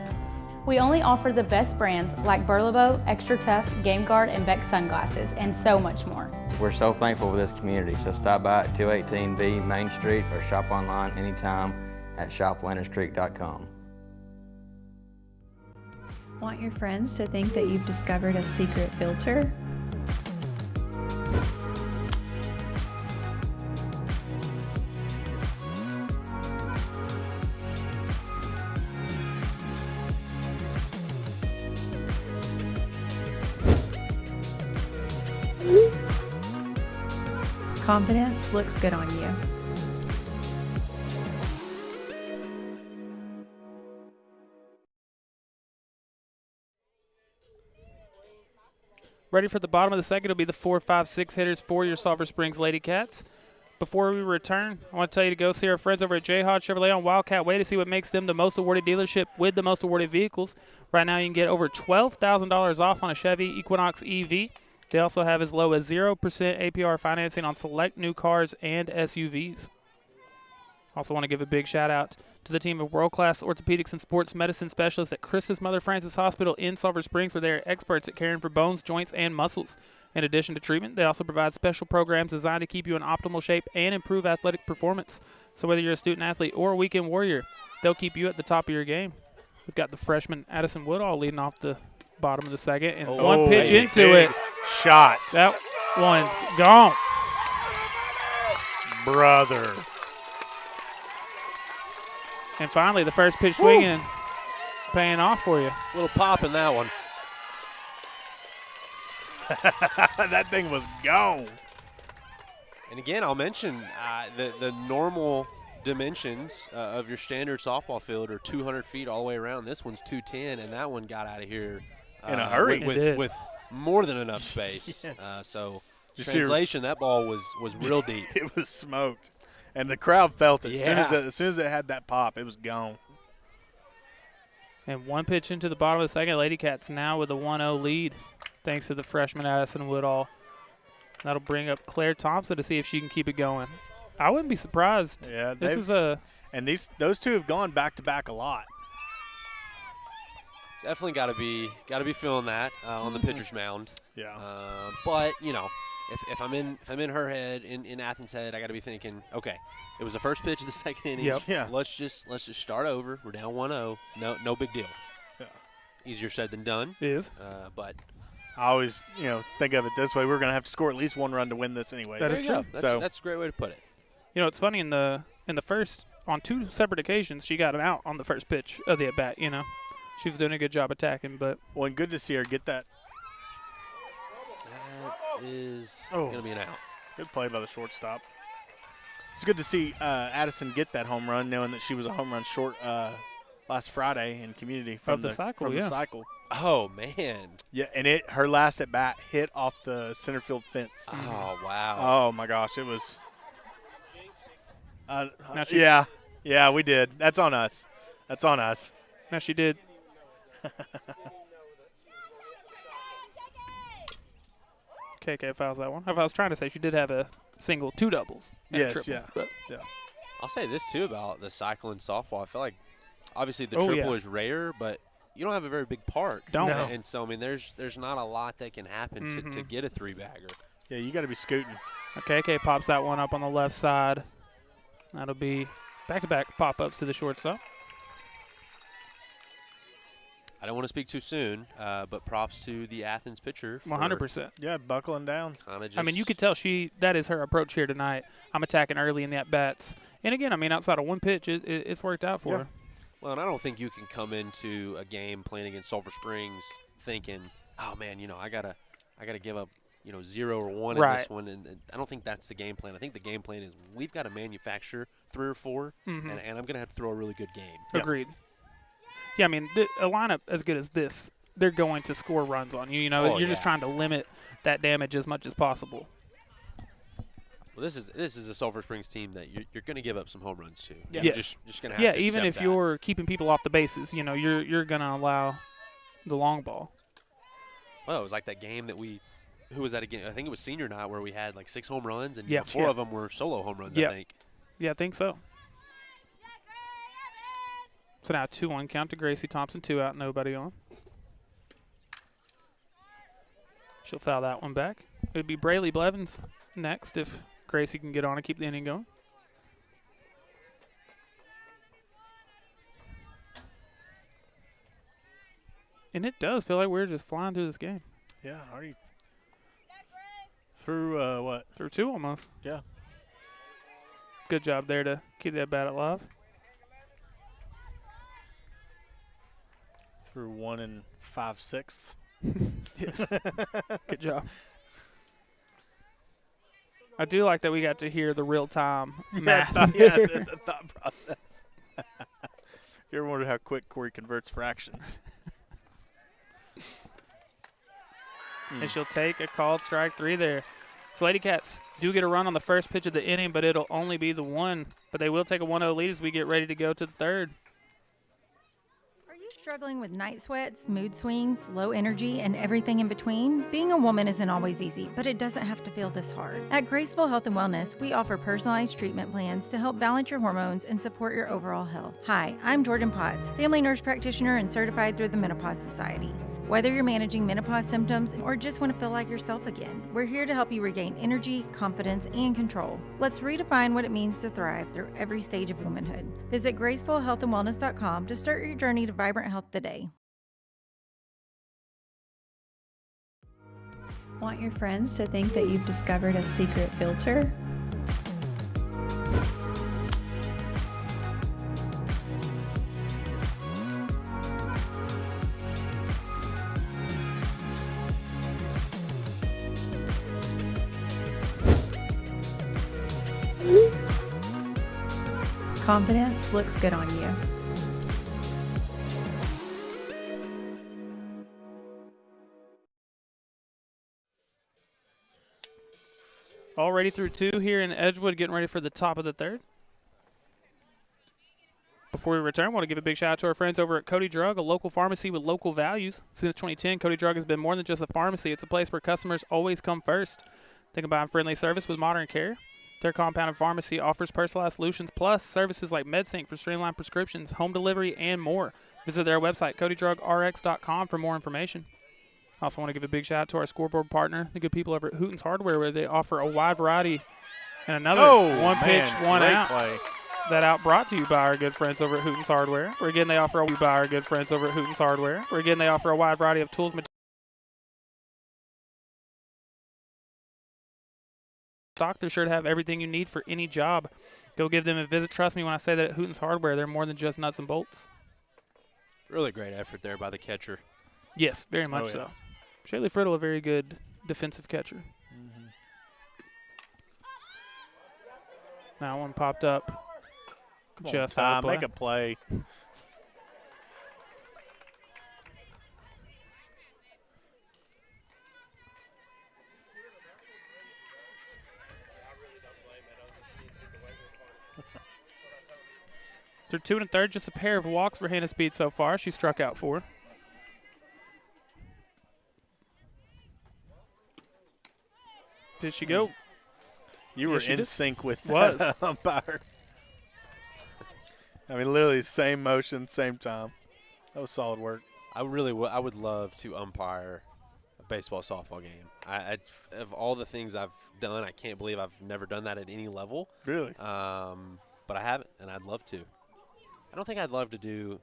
We only offer the best brands like Burlebo, Extra Tough, Game Guard, and Beck sunglasses, and so much more. We're so thankful for this community, so stop by at 218B Main Street or shop online anytime at shoplanderscreek.com. Want your friends to think that you've discovered a secret filter? Confidence looks good on you. Ready for the bottom of the second. It'll be the 4, 5, 6 hitters for your Sulphur Springs Lady Cats. Before we return, I want to tell you to go see our friends over at J. Hodge Chevrolet on Wildcat Way to see what makes them the most awarded dealership with the most awarded vehicles. Right now you can get over $12,000 off on a Chevy Equinox EV. They also have as low as 0% APR financing on select new cars and SUVs. Also want to give a big shout out to the team of world-class orthopedics and sports medicine specialists at Christus Mother Frances Hospital in Sulphur Springs, where they are experts at caring for bones, joints, and muscles. In addition to treatment, they also provide special programs designed to keep you in optimal shape and improve athletic performance. So whether you're a student athlete or a weekend warrior, they'll keep you at the top of your game. We've got the freshman Addison Woodall leading off the bottom of the second, and one pitch into it. Shot. That one's gone. Brother. And finally, the first pitch swinging, paying off for you. A little pop in that one. That thing was gone. And again, I'll mention the normal dimensions of your standard softball field are 200 feet all the way around. This one's 210, and that one got out of here in a hurry with more than enough space. Yes. So translation, that ball was real deep. It was smoked. And the crowd felt it. Yeah. As soon as it had that pop, it was gone. And one pitch into the bottom of the second. Lady Cats now with a 1-0 lead, thanks to the freshman Addison Woodall. That'll bring up Claire Thompson to see if she can keep it going. I wouldn't be surprised. Yeah, and those two have gone back to back a lot. Definitely got to be feeling that on the pitcher's mound. Yeah. But you know, if I'm in her head, in Athens' head, I got to be thinking, okay, it was the first pitch of the second inning. Yep. Yeah. Let's just start over. We're down 1-0. No big deal. Yeah. Easier said than done. It is. But I always think of it this way: we're going to have to score at least one run to win this anyway. That is true. That's a great way to put it. You know, it's funny in the first, on 2 separate occasions, she got an out on the first pitch of the at bat. You know, she was doing a good job attacking, but and good to see her get that. That is going to be an out. Good play by the shortstop. It's good to see Addison get that home run, knowing that she was a home run short last Friday in community from the cycle. The cycle. Oh man. Yeah, and her last at bat hit off the center field fence. Oh wow. Oh my gosh, it was. Yeah, we did. That's on us. Now she did. KK fouls that one. I was trying to say she did have a single, 2 doubles. Yes, triple, yeah. I'll say this too about the cycle in softball. I feel like obviously the triple is rare, but you don't have a very big park. Don't. No. And so I mean, there's not a lot that can happen to get a 3-bagger. Yeah, you got to be scooting. KK pops that one up on the left side. That'll be back-to-back pop-ups to the shortstop. I don't want to speak too soon, but props to the Athens pitcher. 100%. Yeah, buckling down. I mean, you could tell that is her approach here tonight. I'm attacking early in the at-bats. And again, I mean, outside of one pitch, it's worked out for her. Well, and I don't think you can come into a game playing against Sulphur Springs thinking, oh man, I gotta give up 0 or 1 in this one, and I don't think that's the game plan. I think the game plan is we've got to manufacture 3 or 4, and I'm gonna have to throw a really good game. Agreed. Yeah, I mean, a lineup as good as this, they're going to score runs on you. You're just trying to limit that damage as much as possible. Well, this is a Sulphur Springs team that you're going to give up some home runs to. Yeah. You're just going to have to even if accept you're keeping people off the bases, you're going to allow the long ball. Well, it was like that game that who was that again? I think it was senior night where we had like 6 home runs, and 4 of them were solo home runs, I think. Yeah, I think so. So now 2-1 count to Gracie Thompson, 2 out, nobody on. She'll foul that one back. It would be Braylee Blevins next if Gracie can get on and keep the inning going. And it does feel like we're just flying through this game. Yeah, already through what? Through 2 almost. Yeah. Good job there to keep that bat alive. Through 1 5/6. Yes. Good job. I do like that we got to hear the real-time math. The thought process. You ever wonder how quick Corey converts fractions? And she'll take a called strike 3 there. So Lady Cats do get a run on the first pitch of the inning, but it'll only be the 1. But they will take a 1-0 lead as we get ready to go to the 3rd. Struggling with night sweats, mood swings, low energy, and everything in between? Being a woman isn't always easy, but it doesn't have to feel this hard. At Graceful Health and Wellness, we offer personalized treatment plans to help balance your hormones and support your overall health. Hi, I'm Jordan Potts, family nurse practitioner and certified through the Menopause Society. Whether you're managing menopause symptoms or just want to feel like yourself again, we're here to help you regain energy, confidence, and control. Let's redefine what it means to thrive through every stage of womanhood. Visit gracefulhealthandwellness.com to start your journey to vibrant health today. Want your friends to think that you've discovered a secret filter? Confidence looks good on you. Already through 2 here in Edgewood, getting ready for the top of the 3rd. Before we return, I want to give a big shout out to our friends over at Cody Drug, a local pharmacy with local values. Since 2010, Cody Drug has been more than just a pharmacy. It's a place where customers always come first. Think about friendly service with modern care. Their compounded pharmacy offers personalized solutions plus services like MedSync for streamlined prescriptions, home delivery, and more. Visit their website, CodyDrugRx.com, for more information. I also want to give a big shout out to our scoreboard partner, the good people over at Hooten's Hardware, where they offer a wide variety. And another one pitch, one out. Play. That out brought to you by our good friends over at Hooten's Hardware. Where again they offer a wide variety of tools, materials. Stock, they're sure to have everything you need for any job. Go give them a visit. Trust me when I say that at Hooten's Hardware, they're more than just nuts and bolts. Really great effort there by the catcher. Yes, very much so. Shaylee Friddle, a very good defensive catcher. Mm-hmm. Now one popped up. Come on, Ty, make a play. Through 2 1/3, just a pair of walks for Hannah Speed so far. She struck out 4. Did she go? You were in sync with was umpire. I mean, literally same motion, same time. That was solid work. I would love to umpire a baseball softball game. Of all the things I've done, I can't believe I've never done that at any level. Really? But I haven't, and I'd love to. I don't think I'd love to do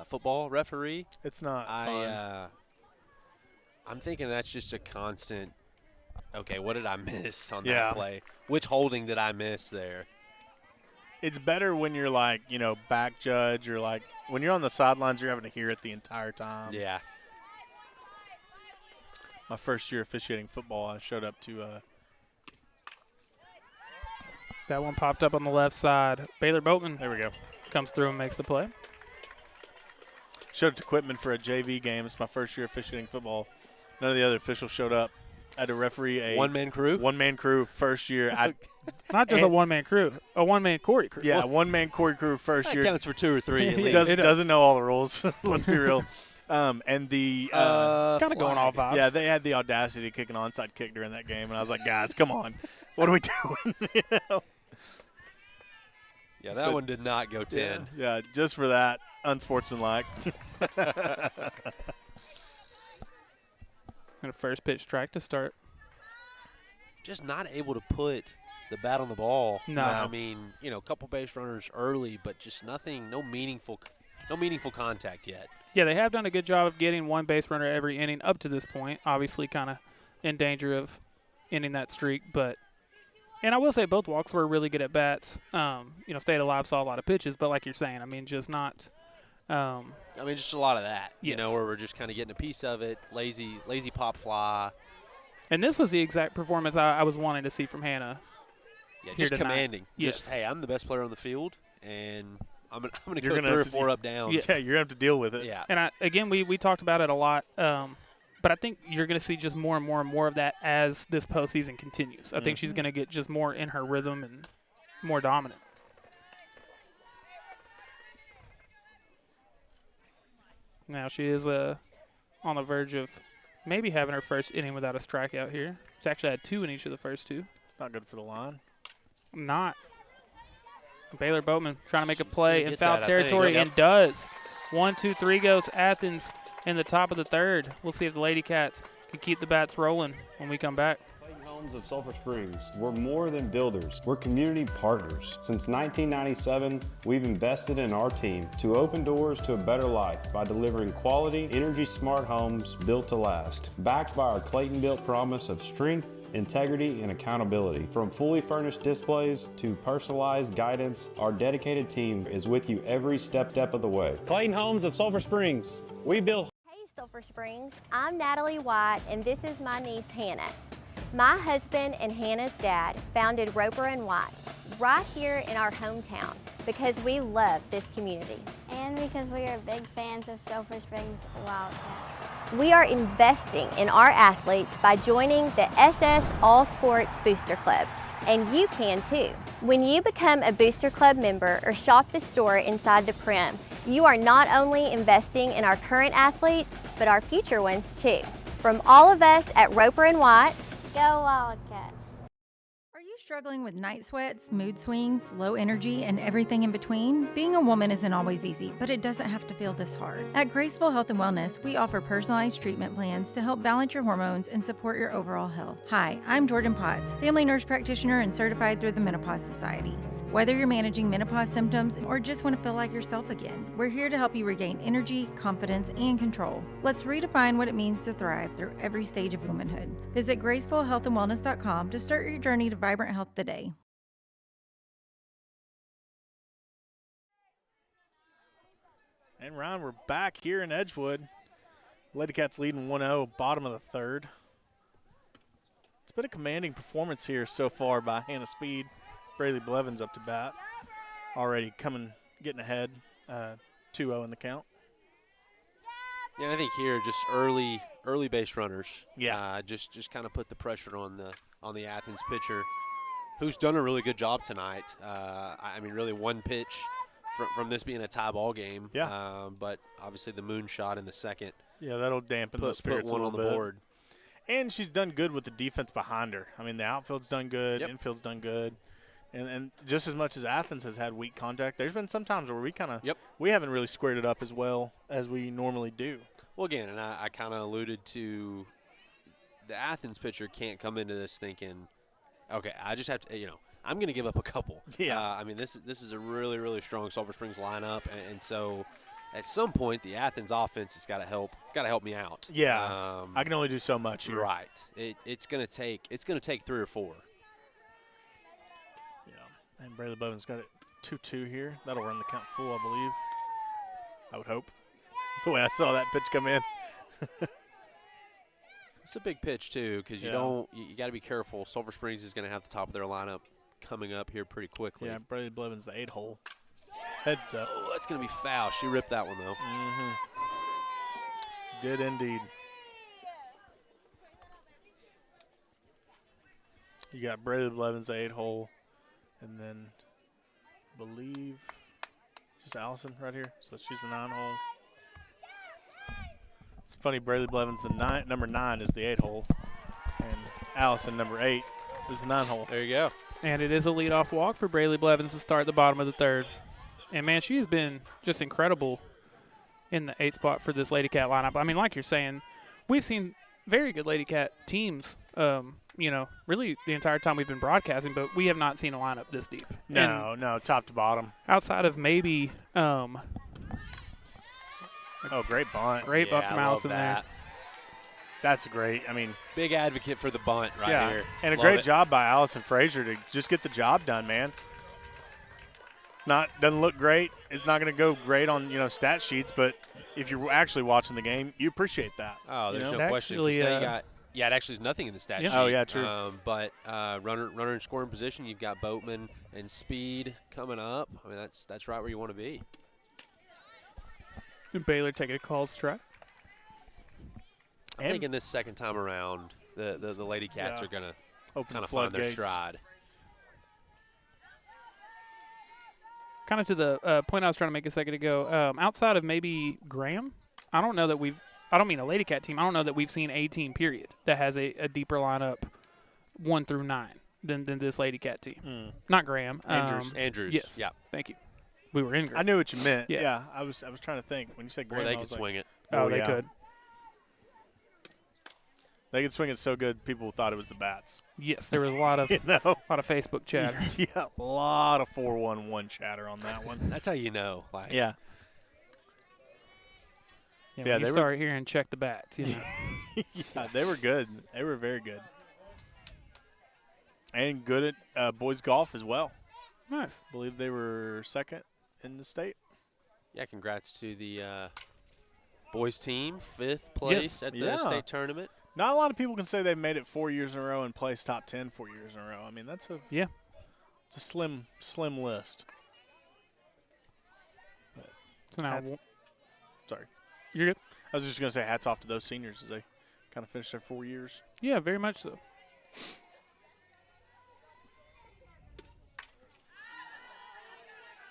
football referee. It's not fun. I'm thinking that's just a constant. Okay, what did I miss on that play? Which holding did I miss there? It's better when you're like, back judge, or like when you're on the sidelines, you're having to hear it the entire time. Yeah. My first year officiating football, I showed up to that one popped up on the left side. Baylor Boatman. There we go. Comes through and makes the play. Showed up to Quitman for a JV game. It's my first year officiating football. None of the other officials showed up. I had to referee a one-man crew. One-man crew first year. Not just a one-man crew, a one-man Corey crew. Yeah, one-man Corey crew first year. Counts for 2 or 3 at least. Doesn't know all the rules. Let's be real. And the kind of going all vibes. Yeah, they had the audacity to kick an onside kick during that game, and I was like, guys, come on, what are we doing? Yeah, that one did not go 10. Yeah, just for that, unsportsmanlike. And a first pitch strike to start. Just not able to put the bat on the ball. No. I mean, a couple base runners early, but just nothing, no meaningful contact yet. Yeah, they have done a good job of getting one base runner every inning up to this point. Obviously kind of in danger of ending that streak. And I will say both walks were really good at bats. Stayed alive, saw a lot of pitches. But like you're saying, I mean, just not just a lot of that, yes. Where we're just kind of getting a piece of it, lazy pop fly. And this was the exact performance I was wanting to see from Hannah. Yeah, just commanding. Yes. Just, hey, I'm the best player on the field, and I'm going to go gonna 3 or 4 up down. Yeah, you're going to have to deal with it. Yeah. And we talked about it a lot, but I think you're going to see just more and more and more of that as this postseason continues. I think she's going to get just more in her rhythm and more dominant. Now she is on the verge of maybe having her first inning without a strikeout here. She's actually had 2 in each of the first 2. It's not good for the line. Not. Baylor Boatman trying to make a play in foul that, territory and does. 1, 2, 3 goes Athens in the top of the 3rd. We'll see if the Lady Cats can keep the bats rolling when we come back. Homes of Sulphur Springs. We're more than builders. We're community partners. Since 1997, we've invested in our team to open doors to a better life by delivering quality, energy-smart homes built to last. Backed by our Clayton-built promise of strength, integrity, and accountability. From fully furnished displays to personalized guidance, our dedicated team is with you every step of the way. Clayton Homes of Sulphur Springs. We build. Hey, Sulphur Springs. I'm Natalie White, and this is my niece, Hannah. My husband and Hannah's dad founded Roper & White right here in our hometown because we love this community. And because we are big fans of Sulphur Springs Wildcats. We are investing in our athletes by joining the SS All Sports Booster Club, and you can too. When you become a Booster Club member or shop the store inside the Prim, you are not only investing in our current athletes, but our future ones too. From all of us at Roper & White, go Wildcats! Are you struggling with night sweats, mood swings, low energy, and everything in between? Being a woman isn't always easy, but it doesn't have to feel this hard. At Graceful Health and Wellness, we offer personalized treatment plans to help balance your hormones and support your overall health. Hi, I'm Jordan Potts, family nurse practitioner and certified through the Menopause Society. Whether you're managing menopause symptoms or just want to feel like yourself again, we're here to help you regain energy, confidence, and control. Let's redefine what it means to thrive through every stage of womanhood. Visit gracefulhealthandwellness.com to start your journey to vibrant health today. And Ryan, we're back here in Edgewood. Lady Cats leading 1-0, bottom of the 3rd. It's been a commanding performance here so far by Hannah Speed. Braylee Blevins up to bat, already getting ahead, 2-0 in the count. Yeah, I think here just early base runners. Yeah, just kind of put the pressure on the Athens pitcher, who's done a really good job tonight. I mean, really 1 pitch from this being a tie ball game. Yeah. But obviously the moon shot in the second. Yeah, that'll dampen the spirits put one a on the little bit. board. And she's done good with the defense behind her. I mean, the outfield's done good, Yep. infield's done good. And just as much as Athens has had weak contact, there's been some times where we haven't really squared it up as well as we normally do. Well, again, and I kind of alluded to the Athens pitcher can't come into this thinking, okay, I just have to, I'm going to give up a couple. Yeah. I mean, this is a really, really strong Sulphur Springs lineup, and so at some point the Athens offense has got to help me out. Yeah. I can only do so much here. Right. It's going to take 3 or 4. Yeah. And Braley Blevins got it 2-2 here. That'll run the count full, I believe. I would hope. The way I saw that pitch come in. It's a big pitch too, because you got to be careful. Sulphur Springs is going to have the top of their lineup coming up here pretty quickly. Yeah, Braley Blevins, the 8-hole. Heads up. Oh, that's going to be foul. She ripped that one, though. Mm-hmm. Did indeed. You got Braley Blevins, the 8-hole, and then I believe just Allison right here. So she's the 9-hole. It's funny, Braley Blevins, number 9 is the 8-hole, and Allison, number 8, is the 9-hole. There you go. And it is a leadoff walk for Braley Blevins to start the bottom of the 3rd. And, man, she has been just incredible in the 8th spot for this Lady Cat lineup. I mean, like you're saying, we've seen very good Lady Cat teams, really the entire time we've been broadcasting, but we have not seen a lineup this deep. No, top to bottom. Outside of maybe great bunt. Great bunt from Allison there. That's great. I mean, big advocate for the bunt right here. And a great job by Allison Frazier to just get the job done, man. Doesn't look great. It's not going to go great on stat sheets, but if you're actually watching the game, you appreciate that. Oh, there's no question. It actually is nothing in the stat sheet. Oh yeah, true. But runner in scoring position, you've got Boatman and Speed coming up. I mean, that's right where you want to be. And Baylor taking a called strike. I think in this second time around, the Lady Cats are going to kind of find their stride. Kind of to the point I was trying to make a second ago, outside of maybe Graham, I don't mean a Lady Cat team, I don't know that we've seen a team, period, that has a deeper lineup 1 through 9 than this Lady Cat team. Not Graham. Andrews. Yes. Yeah. Thank you. We were in Graham. I knew what you meant. Yeah. I was trying to think. When you said Graham, they could swing it. Oh, they could. They could swing it so good, people thought it was the bats. Yes, there was a lot of lot of Facebook chatter. Yeah, a lot of 411 chatter on that one. That's how you know. Yeah. Yeah, when you start hearing check the bats, Yeah, they were good. They were very good. And good at boys golf as well. Nice. I believe they were 2nd in the state. Yeah, congrats to the boys team, 5th place at the state tournament. Not a lot of people can say they've made it 4 years in a row and placed top 10 4 years in a row. I mean, it's a slim list. So now, sorry. You're good. I was just going to say hats off to those seniors as they kind of finished their 4 years. Yeah, very much so.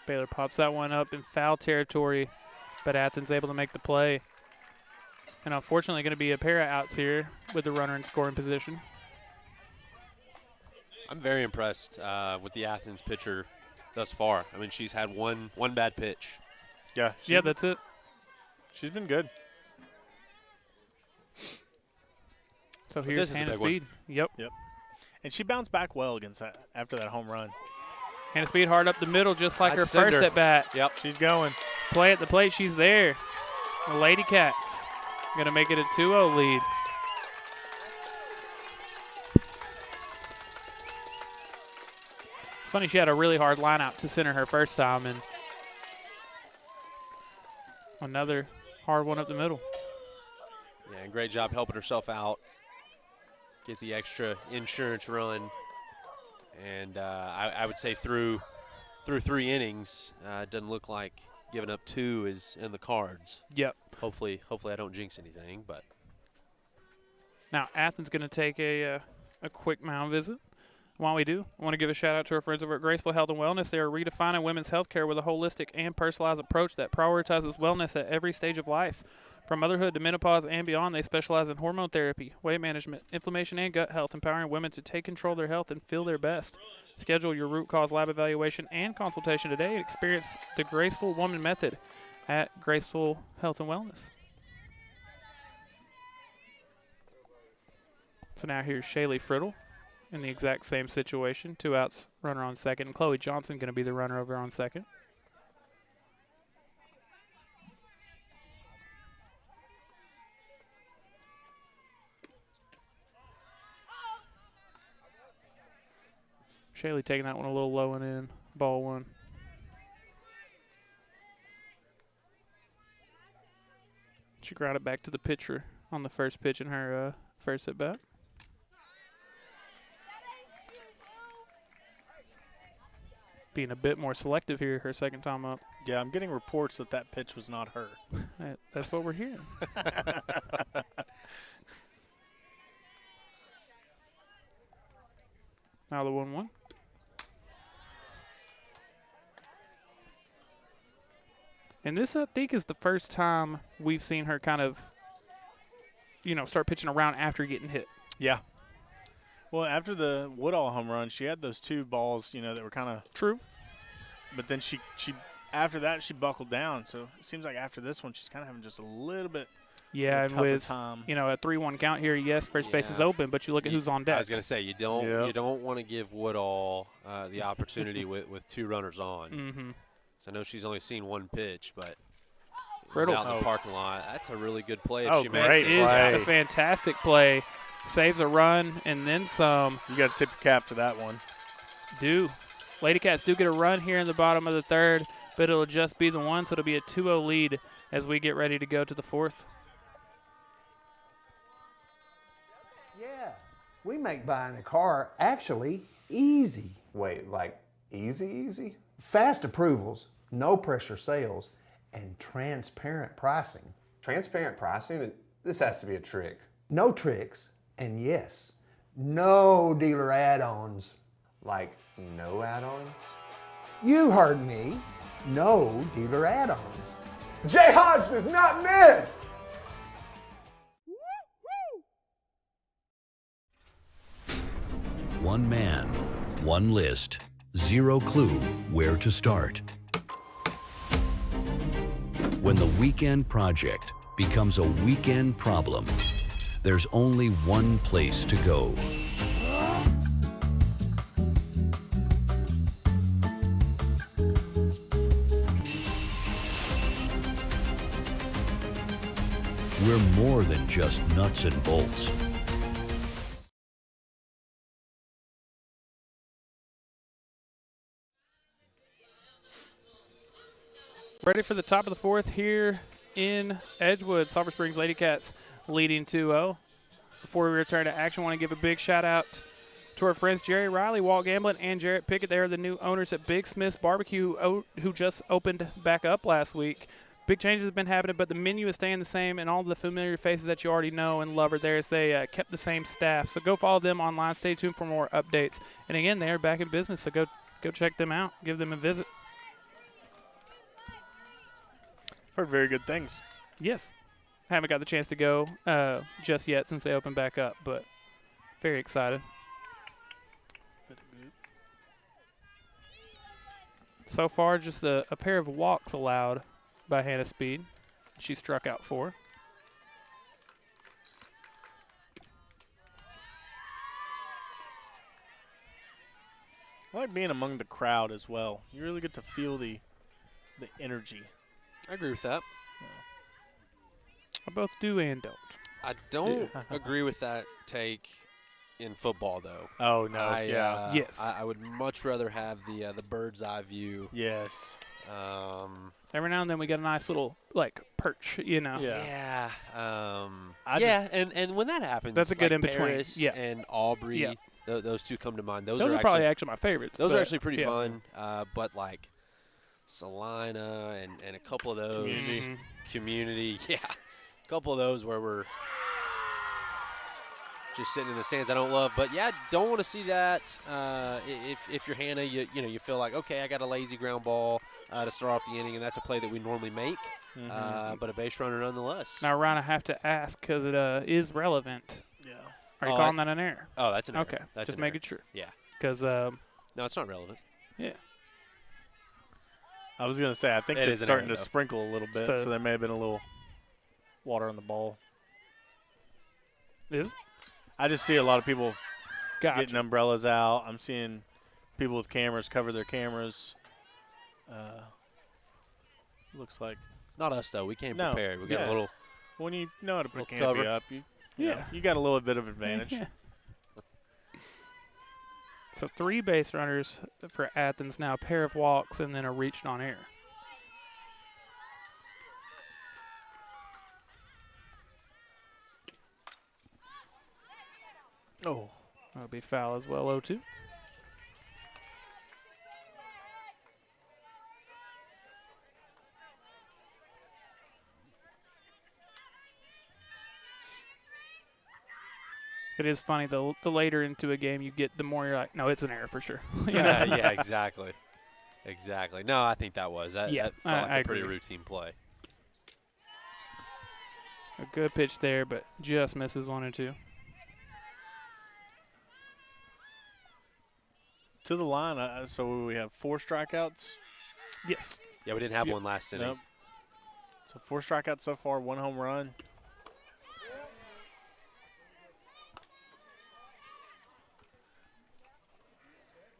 Baylor pops that one up in foul territory, but Athens able to make the play. And unfortunately going to be a pair of outs here with the runner in scoring position. I'm very impressed with the Athens pitcher thus far. I mean, she's had one bad pitch. Yeah. Yeah, that's it. She's been good. So here's Hannah Speed. Yep. And she bounced back well against that after that home run. Hannah Speed hard up the middle just like her first at bat. Yep, she's going. Play at the plate, she's there. The Lady Cats going to make it a 2-0 lead. Funny, she had a really hard line out to center her first time, and another hard one up the middle. Yeah, and great job helping herself out. Get the extra insurance run. And I would say through 3 innings, it doesn't look like giving up 2 is in the cards. Yep. Hopefully I don't jinx anything. But now Athens going to take a quick mound visit. While we do, I want to give a shout-out to our friends over at Graceful Health and Wellness. They are redefining women's health care with a holistic and personalized approach that prioritizes wellness at every stage of life. From motherhood to menopause and beyond, they specialize in hormone therapy, weight management, inflammation, and gut health, empowering women to take control of their health and feel their best. Schedule your root cause lab evaluation and consultation today and experience the Graceful Woman Method at Graceful Health and Wellness. So now here's Shaylee Friddle in the exact same situation. 2 outs, runner on second. And Chloe Johnson going to be the runner over on second. Shaylee taking that one a little low and in. Ball 1. She grounded back to the pitcher on the first pitch in her first at bat. Being a bit more selective here her second time up. Yeah, I'm getting reports that pitch was not her. That's what we're hearing. Now the 1-1. And this, I think, is the first time we've seen her kind of, start pitching around after getting hit. Yeah. Well, after the Woodall home run, she had those 2 balls, that were kind of true. But then she after that she buckled down. So it seems like after this one she's kind of having just a little bit and tougher with time. a 3-1 count here, yes, first base is open, but you look at who's on deck. I was going to say you don't want to give Woodall the opportunity with 2 runners on. Mm-hmm. So I know she's only seen 1 pitch, but Friddle out in the parking lot. That's a really good play. Oh, if she great makes it. It is a fantastic play. Saves a run and then some. You got to tip your cap to that one. Lady Cats do get a run here in the bottom of the 3rd, but it'll just be the 1, so it'll be a 2-0 lead as we get ready to go to the 4th. Yeah, we make buying a car actually easy. Wait, like easy? Fast approvals, no pressure sales, and transparent pricing. Transparent pricing? This has to be a trick. No tricks, and yes, no dealer add-ons. Like no add-ons? You heard me. No dealer add-ons. Jay Hodge does not miss! One man, one list, 0 clue where to start. When the weekend project becomes a weekend problem, there's only one place to go. We're more than just nuts and bolts. Ready for the top of the 4th here in Edgewood. Sulphur Springs Lady Cats leading 2-0. Before we return to action, I want to give a big shout out to our friends Jerry Riley, Walt Gamblin, and Jarrett Pickett. They are the new owners at Big Smith's Barbecue, who just opened back up last week. Big changes have been happening, but the menu is staying the same, and all the familiar faces that you already know and love are there as they kept the same staff. So go follow them online. Stay tuned for more updates. And again, they are back in business, so go check them out. Give them a visit. Heard very good things. Yes. Haven't got the chance to go just yet since they opened back up, but very excited. So far, just a pair of walks allowed by Hannah Speed. She struck out 4. I like being among the crowd as well. You really get to feel the energy. I agree with that. I both do and don't. I don't agree with that take in football, though. Oh, no, yes. I would much rather have the bird's eye view. Yes. Every now and then we get a nice little, perch, Yeah. Yeah. And when that happens, that's a good in-between. Paris and Aubrey, those 2 come to mind. Those are actually, probably my favorites. Those are actually pretty fun. But, Salina and a couple of those. Community. Yeah. A couple of those where we're just sitting in the stands I don't love. But, yeah, don't want to see that. If you're Hannah, you feel like, okay, I got a lazy ground ball to start off the inning, and that's a play that we normally make, but a base runner nonetheless. Now, Ryan, I have to ask because it is relevant. Yeah. Are you calling that an error? Oh, that's an error. Okay, That's just an making error. sure. Yeah. Because no, it's not relevant. Yeah. I was going to say, I think It it's is an starting error, to though. sprinkle a little bit, Just a- so there may have been a little water on the ball. Is? I just see a lot of people Gotcha. getting umbrellas out. I'm seeing people with cameras cover their cameras. Looks like. Not us, though. We came No, prepared. We got yeah. a little. When you know how to put a little canopy cover. up, you know, you got a little bit of advantage. Yeah. So 3 base runners for Athens now, a pair of walks, and then a reached on air. Oh. That'll be foul as well, 0-2. It is funny, the later into a game you get, the more you're like, no, it's an error for sure. You know? Yeah, exactly. Exactly. No, I think that was. That felt like I a pretty agree. routine play. A good pitch there, but just misses 1 and 2. To the line, so we have 4 strikeouts. Yes. Yeah, we didn't have one last inning. Nope. So 4 strikeouts so far, 1 home run.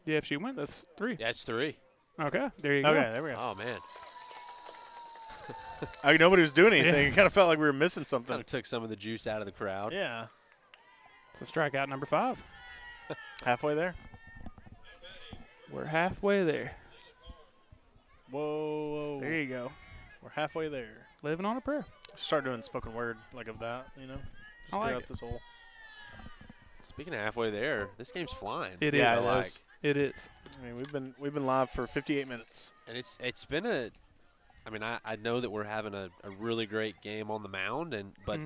Yeah, if she went, that's 3. Yeah, it's 3. Okay, there you go. Okay, there we go. Oh, man. Nobody was doing anything. Yeah. It kind of felt like we were missing something. Kind of took some of the juice out of the crowd. Yeah. It's a strikeout number 5. Halfway there. We're halfway there. Whoa. There you go. We're halfway there. Living on a prayer. Start doing spoken word like of that, you know? Just I like throughout it. this whole. Speaking of halfway there, this game's flying. It Yeah, is. it is. It is. I mean, we've been live for 58 minutes. And it's been a – I mean, I know that we're having a really great game on the mound, but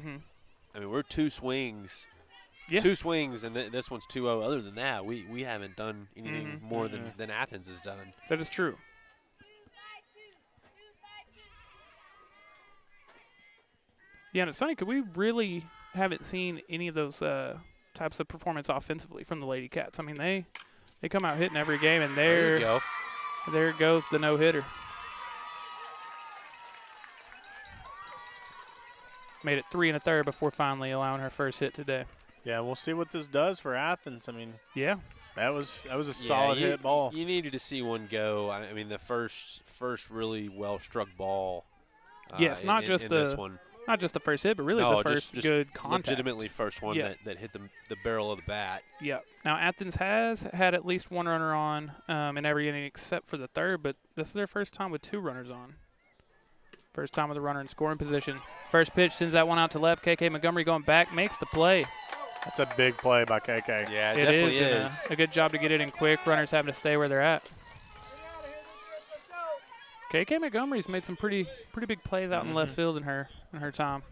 I mean, we're 2 swings. Yeah. 2 swings, and this one's 2-0. Other than that, we haven't done anything more than Athens has done. That is true. Yeah, and it's funny because we really haven't seen any of those types of performance offensively from the Lady Cats. I mean, they come out hitting every game, and There you go. there goes the no-hitter. Made it 3 1/3 before finally allowing her first hit today. Yeah, we'll see what this does for Athens. I mean, Yeah. that was a solid hit ball. You needed to see one go. I mean, the first really well-struck ball. Yes, not just in the this one. not just the first hit, but really No, the first just good contact. legitimately first one Yeah. that hit the barrel of the bat. Yeah. Now Athens has had at least 1 runner on in every inning except for the 3rd, but this is their first time with 2 runners on. First time with a runner in scoring position. First pitch sends that one out to left. KK Montgomery going back, makes the play. That's a big play by KK. Yeah, It definitely is. is. A good job to get it in quick. Runners having to stay where they're at. KK Montgomery's made some pretty big plays out in left field in her time.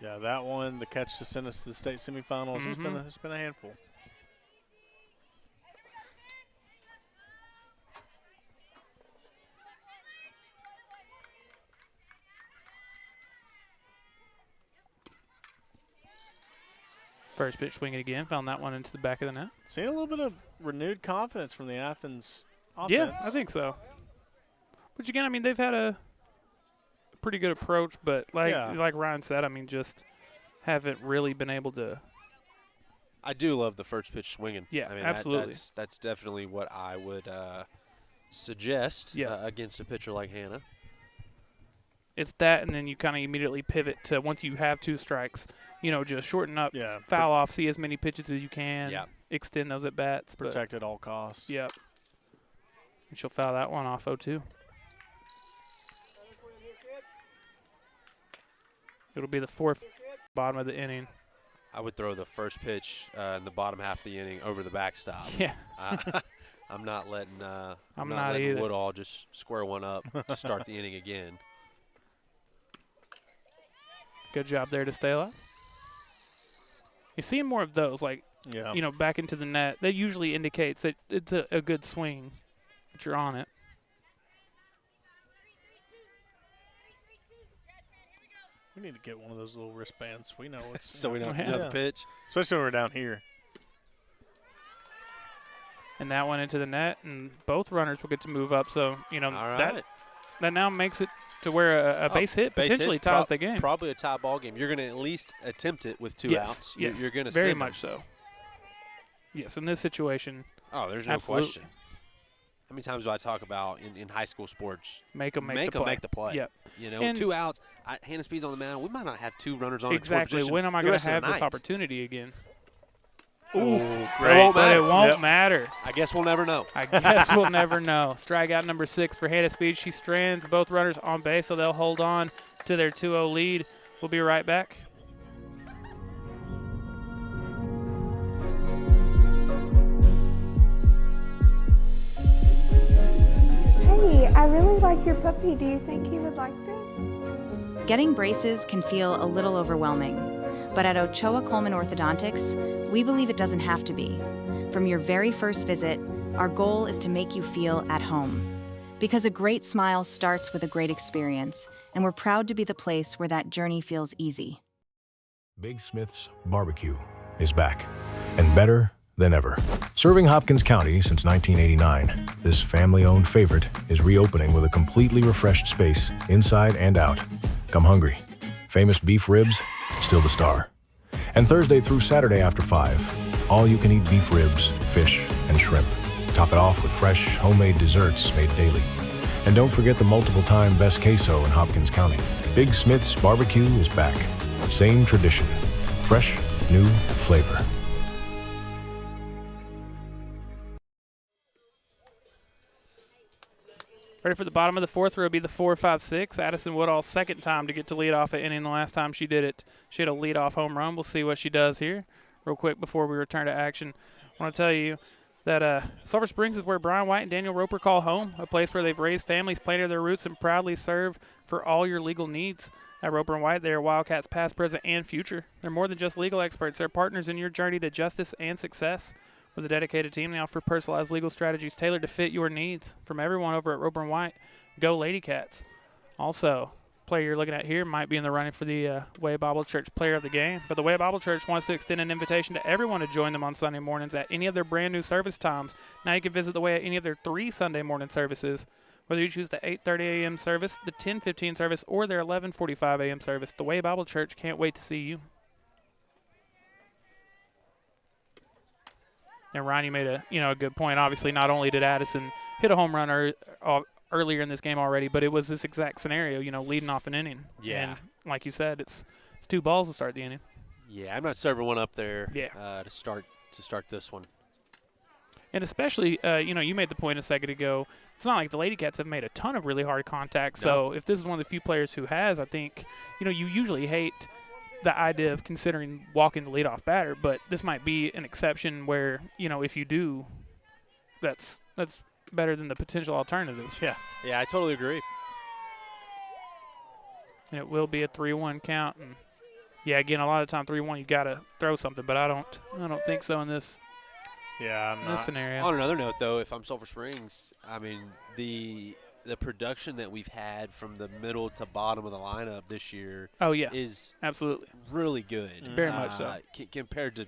Yeah, that one, the catch to send us to the state semifinals, it's been a handful. First pitch swinging again. Found that one into the back of the net. Seeing a little bit of renewed confidence from the Athens offense. Yeah, I think so. Which again, I mean, they've had a pretty good approach, but like Ryan said, I mean, just haven't really been able to. I do love the first pitch swinging. Yeah, I mean, absolutely. That's definitely what I would suggest against a pitcher like Hannah. It's that, and then you kind of immediately pivot to once you have 2 strikes, you know, just shorten up, foul off, see as many pitches as you can, extend those at bats, protect at all costs. Yep. And she'll foul that one off 0-2. It'll be the 4th bottom of the inning. I would throw the first pitch in the bottom half of the inning over the backstop. Yeah. I'm not letting I'm not either. Woodall just square one up to start the inning again. Good job there to stay alive. You're seeing more of those, like, Yeah. you know, back into the net. That usually indicates that it's a good swing, that you're on it. We need to get one of those little wristbands. We know it's So we know the pitch. Especially when we're down here. And that went into the net, and both runners will get to move up. So, you know, that now makes it to where a base hit potentially ties the game. Probably a tie ball game. You're going to at least attempt it with 2 outs. Yes, You're going to very much so. Yes, in this situation. Oh, there's no question. How many times do I talk about in high school sports? Make them make the play. Yep. You know, 2 outs. Hannah Speed's on the mound. We might not have 2 runners on exactly. When am I going to have this opportunity again? Ooh, great. But it won't matter. I guess we'll never know. I guess we'll never know. Strikeout number 6 for Hannah Speed. She strands both runners on base, so they'll hold on to their 2-0 lead. We'll be right back. Hey, I really like your puppy. Do you think he would like this? Getting braces can feel a little overwhelming, but at Ochoa Coleman Orthodontics, we believe it doesn't have to be. From your very first visit, our goal is to make you feel at home. Because a great smile starts with a great experience, and we're proud to be the place where that journey feels easy. Big Smith's Barbecue is back, and better than ever. Serving Hopkins County since 1989, this family-owned favorite is reopening with a completely refreshed space inside and out. Come hungry. Famous beef ribs, still the star. And Thursday through Saturday after 5, all-you-can-eat beef ribs, fish, and shrimp. Top it off with fresh, homemade desserts made daily. And don't forget the multiple-time best queso in Hopkins County. Big Smith's Barbecue is back. Same tradition. Fresh, new flavor. Ready for the bottom of the 4th row be the 4-5-6. Addison Woodall's second time to get to lead off at inning. The last time she did it, she had a leadoff home run. We'll see what she does here. Real quick before we return to action, I want to tell you that Sulphur Springs is where Brian White and Daniel Roper call home, a place where they've raised families, planted their roots, and proudly serve for all your legal needs. At Roper and White, they are Wildcats past, present, and future. They're more than just legal experts. They're partners in your journey to justice and success. With a dedicated team, they offer personalized legal strategies tailored to fit your needs. From everyone over at Roper and White, go Lady Cats. Also, player you're looking at here might be in the running for the Way Bible Church Player of the Game. But the Way Bible Church wants to extend an invitation to everyone to join them on Sunday mornings at any of their brand new service times. Now you can visit the Way at any of their 3 Sunday morning services. Whether you choose the 8:30 a.m. service, the 10:15 service, or their 11:45 a.m. service, the Way Bible Church can't wait to see you. And Ryan, you made a good point. Obviously, not only did Addison hit a home run earlier in this game already, but it was this exact scenario, leading off an inning. Yeah. And like you said, it's 2 balls to start the inning. Yeah, I'm not serving one up there to start this one. And especially, you made the point a second ago, it's not like the Lady Cats have made a ton of really hard contact. So if this is one of the few players who has, I think, you usually hate the idea of considering walking the leadoff batter, but this might be an exception where, if you do, that's better than the potential alternatives. Yeah, I totally agree. And it will be a 3-1 count. And again, a lot of the time 3-1 you got to throw something, but I don't think so in this. Yeah, I'm not. Scenario. On another note, though, if I'm Sulphur Springs, I mean the production that we've had from the middle to bottom of the lineup this year is absolutely really good. Very much so. Compared to,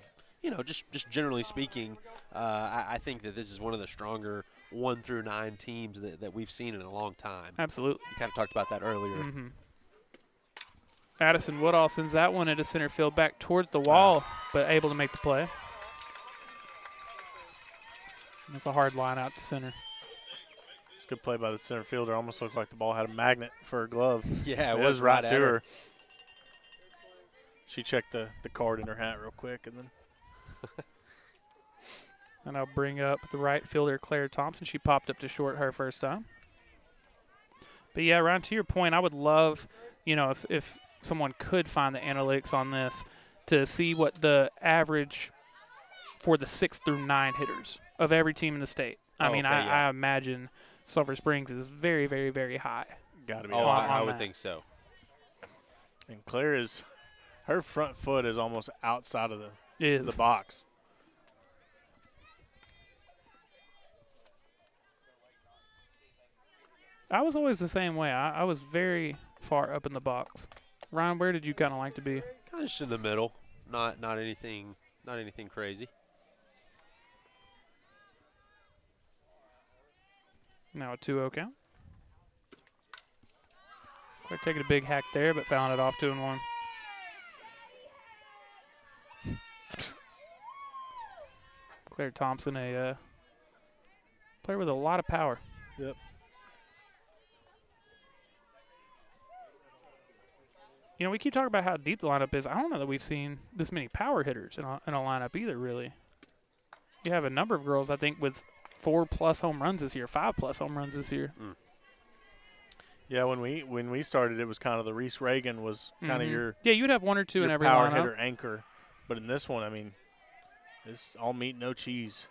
just generally speaking, I think that this is one of the stronger 1 through 9 teams that we've seen in a long time. Absolutely. We kind of talked about that earlier. Mm-hmm. Addison Woodall sends that one into center field back towards the wall, but able to make the play. That's a hard line out to center. It's a good play by the center fielder. Almost looked like the ball had a magnet for her glove. Yeah, it was right to her. She checked the card in her hat real quick, and then. And I'll bring up the right fielder, Claire Thompson. She popped up to short her first time. But yeah, Ryan, to your point, I would love, if someone could find the analytics on this to see what the average for the 6 through 9 hitters of every team in the state. I imagine Sulphur Springs is very, very, very high. Got to be. I would think so. And Claire her front foot is almost outside of the box. I was always the same way. I was very far up in the box. Ryan, where did you kind of like to be? Kind of just in the middle. Not anything crazy. Now a 2-0 count. They're taking a big hack there, but fouling it off 2-1. Claire Thompson, a player with a lot of power. Yep. You know, we keep talking about how deep the lineup is. I don't know that we've seen this many power hitters in a lineup either, really. You have a number of girls, I think, with 4+ home runs this year, 5+ home runs this year. Mm. Yeah, when we started, it was kind of the Reese Reagan was kind of your you'd have 1 or 2 in every power lineup. hitter anchor, but in this one, I mean, it's all meat, no cheese.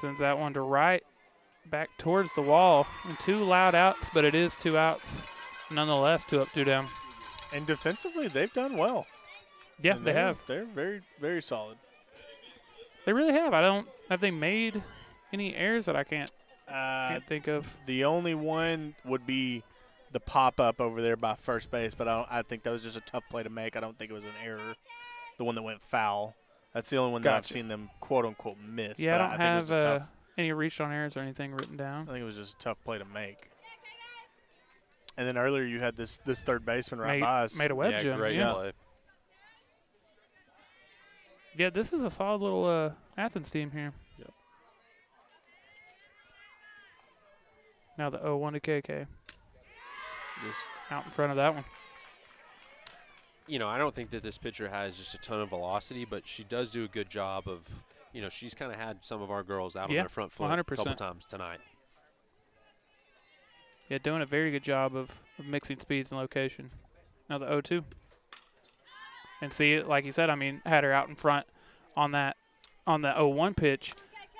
Sends that one to right, back towards the wall, and 2 loud outs, but it is 2 outs. Nonetheless, 2 up, 2 down. And defensively, they've done well. Yeah, they have. They're very, very solid. They really have. Have they made any errors that I can't think of? The only one would be the pop-up over there by first base, but I think that was just a tough play to make. I don't think it was an error, the one that went foul. That's the only one that I've seen them quote-unquote miss. Yeah, but I don't have any reach on errors or anything written down. I think it was just a tough play to make. And then earlier you had this third baseman right by us. Made a wedge jump. Great play. Yeah, this is a solid little Athens team here. Yep. Now the 0-1 to KK. Just out in front of that one. You know, I don't think that this pitcher has just a ton of velocity, but she does do a good job of, you know, she's kind of had some of our girls out on their front foot 100%. a couple times tonight. Yeah, doing a very good job of mixing speeds and location. Now the 0-2. And see, like you said, I mean, had her out in front on the 0-1 pitch.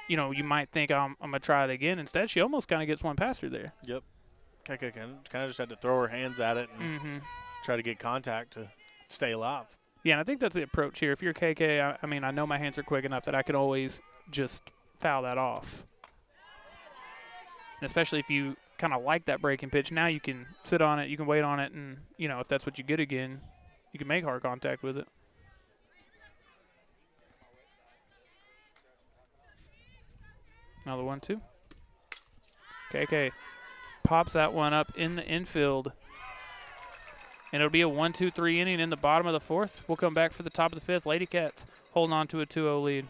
You know, you might think I'm going to try it again. Instead, she almost kind of gets one past her there. Yep. KK kind of just had to throw her hands at it and try to get contact to stay alive. Yeah, and I think that's the approach here. If you're KK, I mean, I know my hands are quick enough that I can always just foul that off. And especially if you kind of like that breaking pitch, now you can sit on it, you can wait on it, and, you know, if that's what you get again, you can make hard contact with it. Another 1-2. KK pops that one up in the infield. And it'll be a 1-2-3 inning in the bottom of the 4th. We'll come back for the top of the 5th. Lady Cats holding on to a 2-0 lead.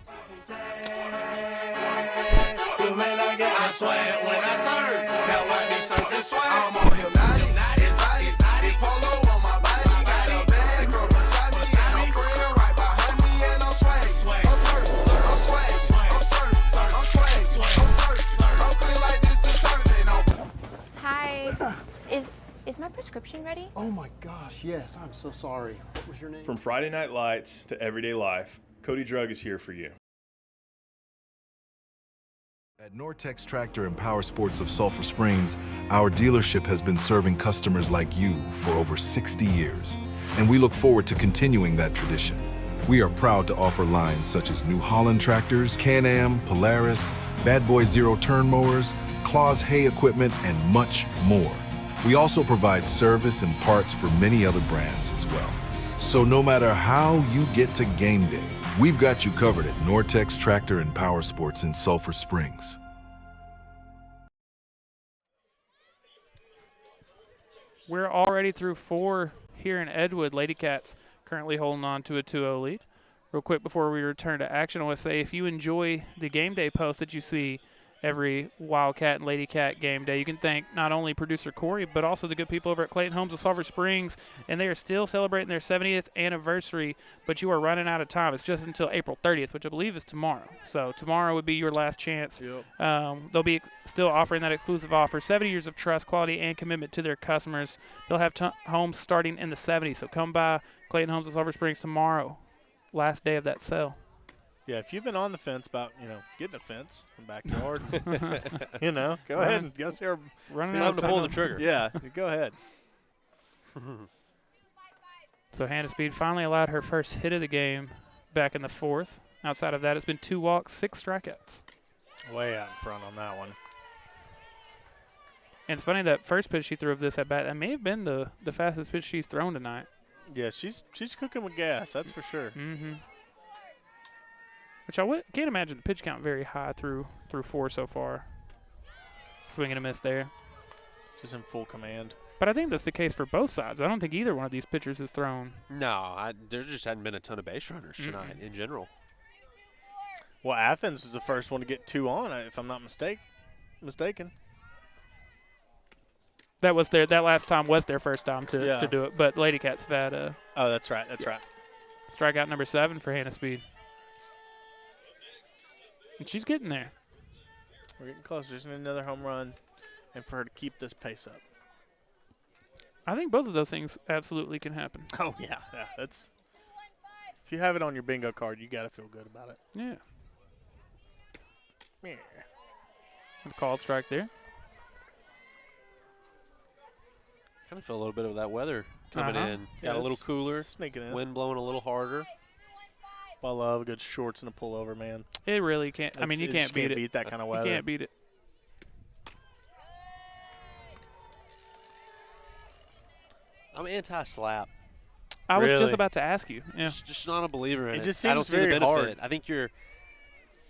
I swear when I serve, now I be surfing swag. I'm on hypnotic, polo on my body. Got a bad girl beside me, and I'm friend right behind me, and I'm swag. I'm surf, I'm swag, I'm surf, I'm swag, I'm surf, I'm clean like this to serving. Hi, is my prescription ready? Oh my gosh, yes, I'm so sorry. What was your name? From Friday Night Lights to everyday life, Cody Drug is here for you. At Nortex Tractor and Power Sports of Sulphur Springs, our dealership has been serving customers like you for over 60 years, and we look forward to continuing that tradition. We are proud to offer lines such as New Holland tractors, Can-Am, Polaris, Bad Boy Zero turn mowers, Claus hay equipment, and much more. We also provide service and parts for many other brands as well. So no matter how you get to game day, we've got you covered at Nortex Tractor and Power Sports in Sulphur Springs. We're already through 4 here in Edgewood. Lady Cats currently holding on to a 2-0 lead. Real quick before we return to action, I want to say if you enjoy the game day posts that you see every Wildcat and Lady Cat game day, you can thank not only producer Corey, but also the good people over at Clayton Homes of Sulphur Springs, and they are still celebrating their 70th anniversary, but you are running out of time. It's just until April 30th, which I believe is tomorrow. So tomorrow would be your last chance. Yep. They'll be still offering that exclusive offer, 70 years of trust, quality, and commitment to their customers. They'll have homes starting in the 70s, so come by Clayton Homes of Sulphur Springs tomorrow, last day of that sale. Yeah, if you've been on the fence about, getting a fence in the backyard, go ahead and go see our It's time to pull the trigger. Yeah, go ahead. So Hannah Speed finally allowed her first hit of the game back in the fourth. Outside of that, it's been 2 walks, 6 strikeouts. Way out in front on that one. And it's funny that first pitch she threw of this at bat, that may have been the fastest pitch she's thrown tonight. Yeah, she's cooking with gas, that's for sure. Mm-hmm. Which can't imagine the pitch count very high through 4 so far. Swing and a miss there. Just in full command. But I think that's the case for both sides. I don't think either one of these pitchers has thrown. No, there just hadn't been a ton of base runners tonight in general. Well, Athens was the first one to get 2 on, if I'm not mistaken. That last time was their first time to do it. But Lady Cats have had oh, that's right. That's right. Strikeout number 7 for Hannah Speed. And she's getting there. We're getting closer. There's another home run, and for her to keep this pace up. I think both of those things absolutely can happen. Oh, yeah. That's if you have it on your bingo card, you got to feel good about it. Yeah. Yeah. Called strike there. Kind of feel a little bit of that weather coming in. Got a little cooler. Sneaking in. Wind blowing a little harder. I love good shorts and a pullover, man. It really can't. I mean, you can't beat it. Beat that kind of weather. You can't beat it. I'm anti-slap. I was just about to ask you. Yeah. Just not a believer in it. It just seems I don't see the very benefit. hard.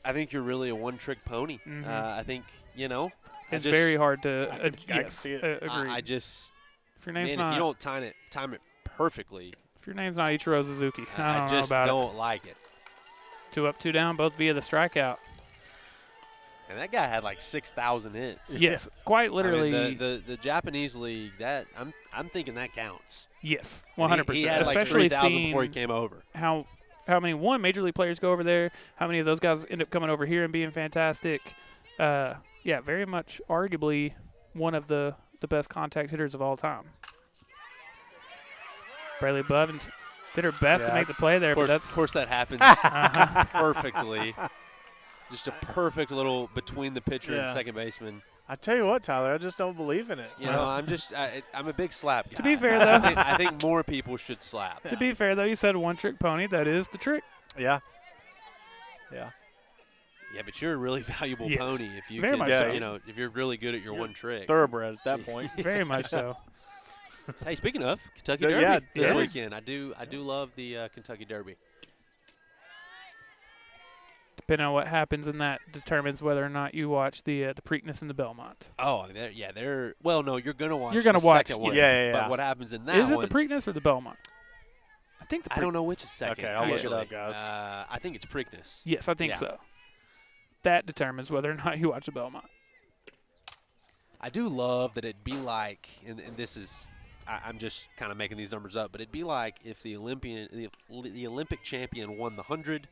I think you're really a one-trick pony. I think it's very hard to. I can see it. Agree. I just. If your name's man, not, if you don't time it perfectly. If your name's not Ichiro Suzuki, I just don't like it. 2 up, 2 down, both via the strikeout. And that guy had like 6,000 hits. Yes, quite literally. I mean, the Japanese league, that I'm thinking that counts. Yes, 100%. He had like 3,000 before he came over. How many major league players go over there? How many of those guys end up coming over here and being fantastic? Yeah, very much arguably one of the best contact hitters of all time. Braylee Bevins did her best to make the play there, of course that happens perfectly. Just a perfect little between the pitcher and second baseman. I tell you what, Tyler, I just don't believe in it. I'm a big slap guy. To be fair, though, I think more people should slap. To be fair, though, you said one-trick pony. That is the trick. Yeah. Yeah. Yeah, but you're a really valuable pony if you if you're really good at your one trick. Thoroughbred at that point. Very much so. Hey, speaking of Kentucky Derby this weekend, I do love the Kentucky Derby. Depending on what happens in that determines whether or not you watch the Preakness and the Belmont. Oh, they're well, no, you're gonna watch. You're gonna watch second one. Yeah. But what happens in that is one? Is it the Preakness or the Belmont? I think the Preakness. I don't know which is second. Okay, I'll look it up, guys. I think it's Preakness. Yes, I think so. That determines whether or not you watch the Belmont. I do love that it'd be like, and this is, I'm just kind of making these numbers up, but it'd be like if the Olympic champion won the 100,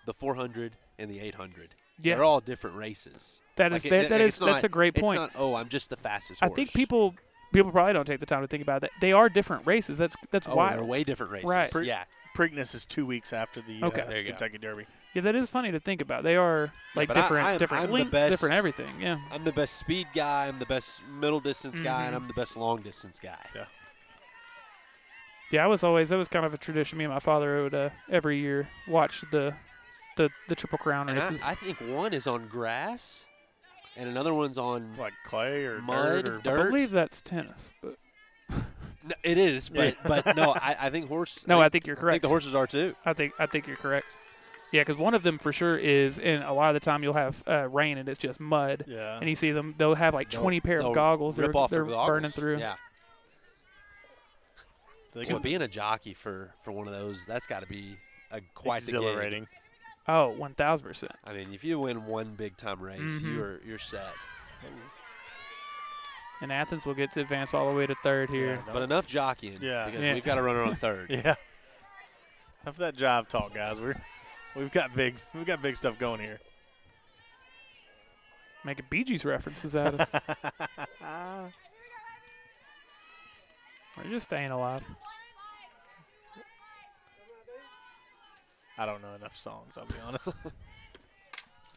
the 400, and the 800. Yeah. They're all different races. That's a great point. It's not, I'm just the fastest horse. I think people probably don't take the time to think about that. They are different races. That's why they're way different races. Right. Yeah. Preakness is 2 weeks after the Kentucky Derby. Yeah, that is funny to think about. They are like different lengths, different everything. Yeah. I'm the best speed guy. I'm the best middle distance guy, and I'm the best long distance guy. Yeah. Yeah, that was kind of a tradition. Me and my father would every year watch the Triple Crown races. I think one is on grass, and another one's on like clay or mud dirt. Or dirt. I believe that's tennis, but no, it is. But no, I think horse. No, I think you're correct. I think the horses are too. I think you're correct. Yeah, because one of them for sure is, and a lot of the time you'll have rain and it's just mud. Yeah. And you see them, they'll have like 20 pair of goggles they're burning through. Yeah. Being a jockey for one of those, that's got to be quite exhilarating. Oh, 1,000%. I mean, if you win one big time race, you're set. And Athens will get to advance all the way to third here. But enough jockeying. Yeah. Because we've got to run her on third. Yeah. Enough of that jive talk, guys. We've got big stuff going here. Making Bee Gees references at us. We're just staying alive. I don't know enough songs, I'll be honest.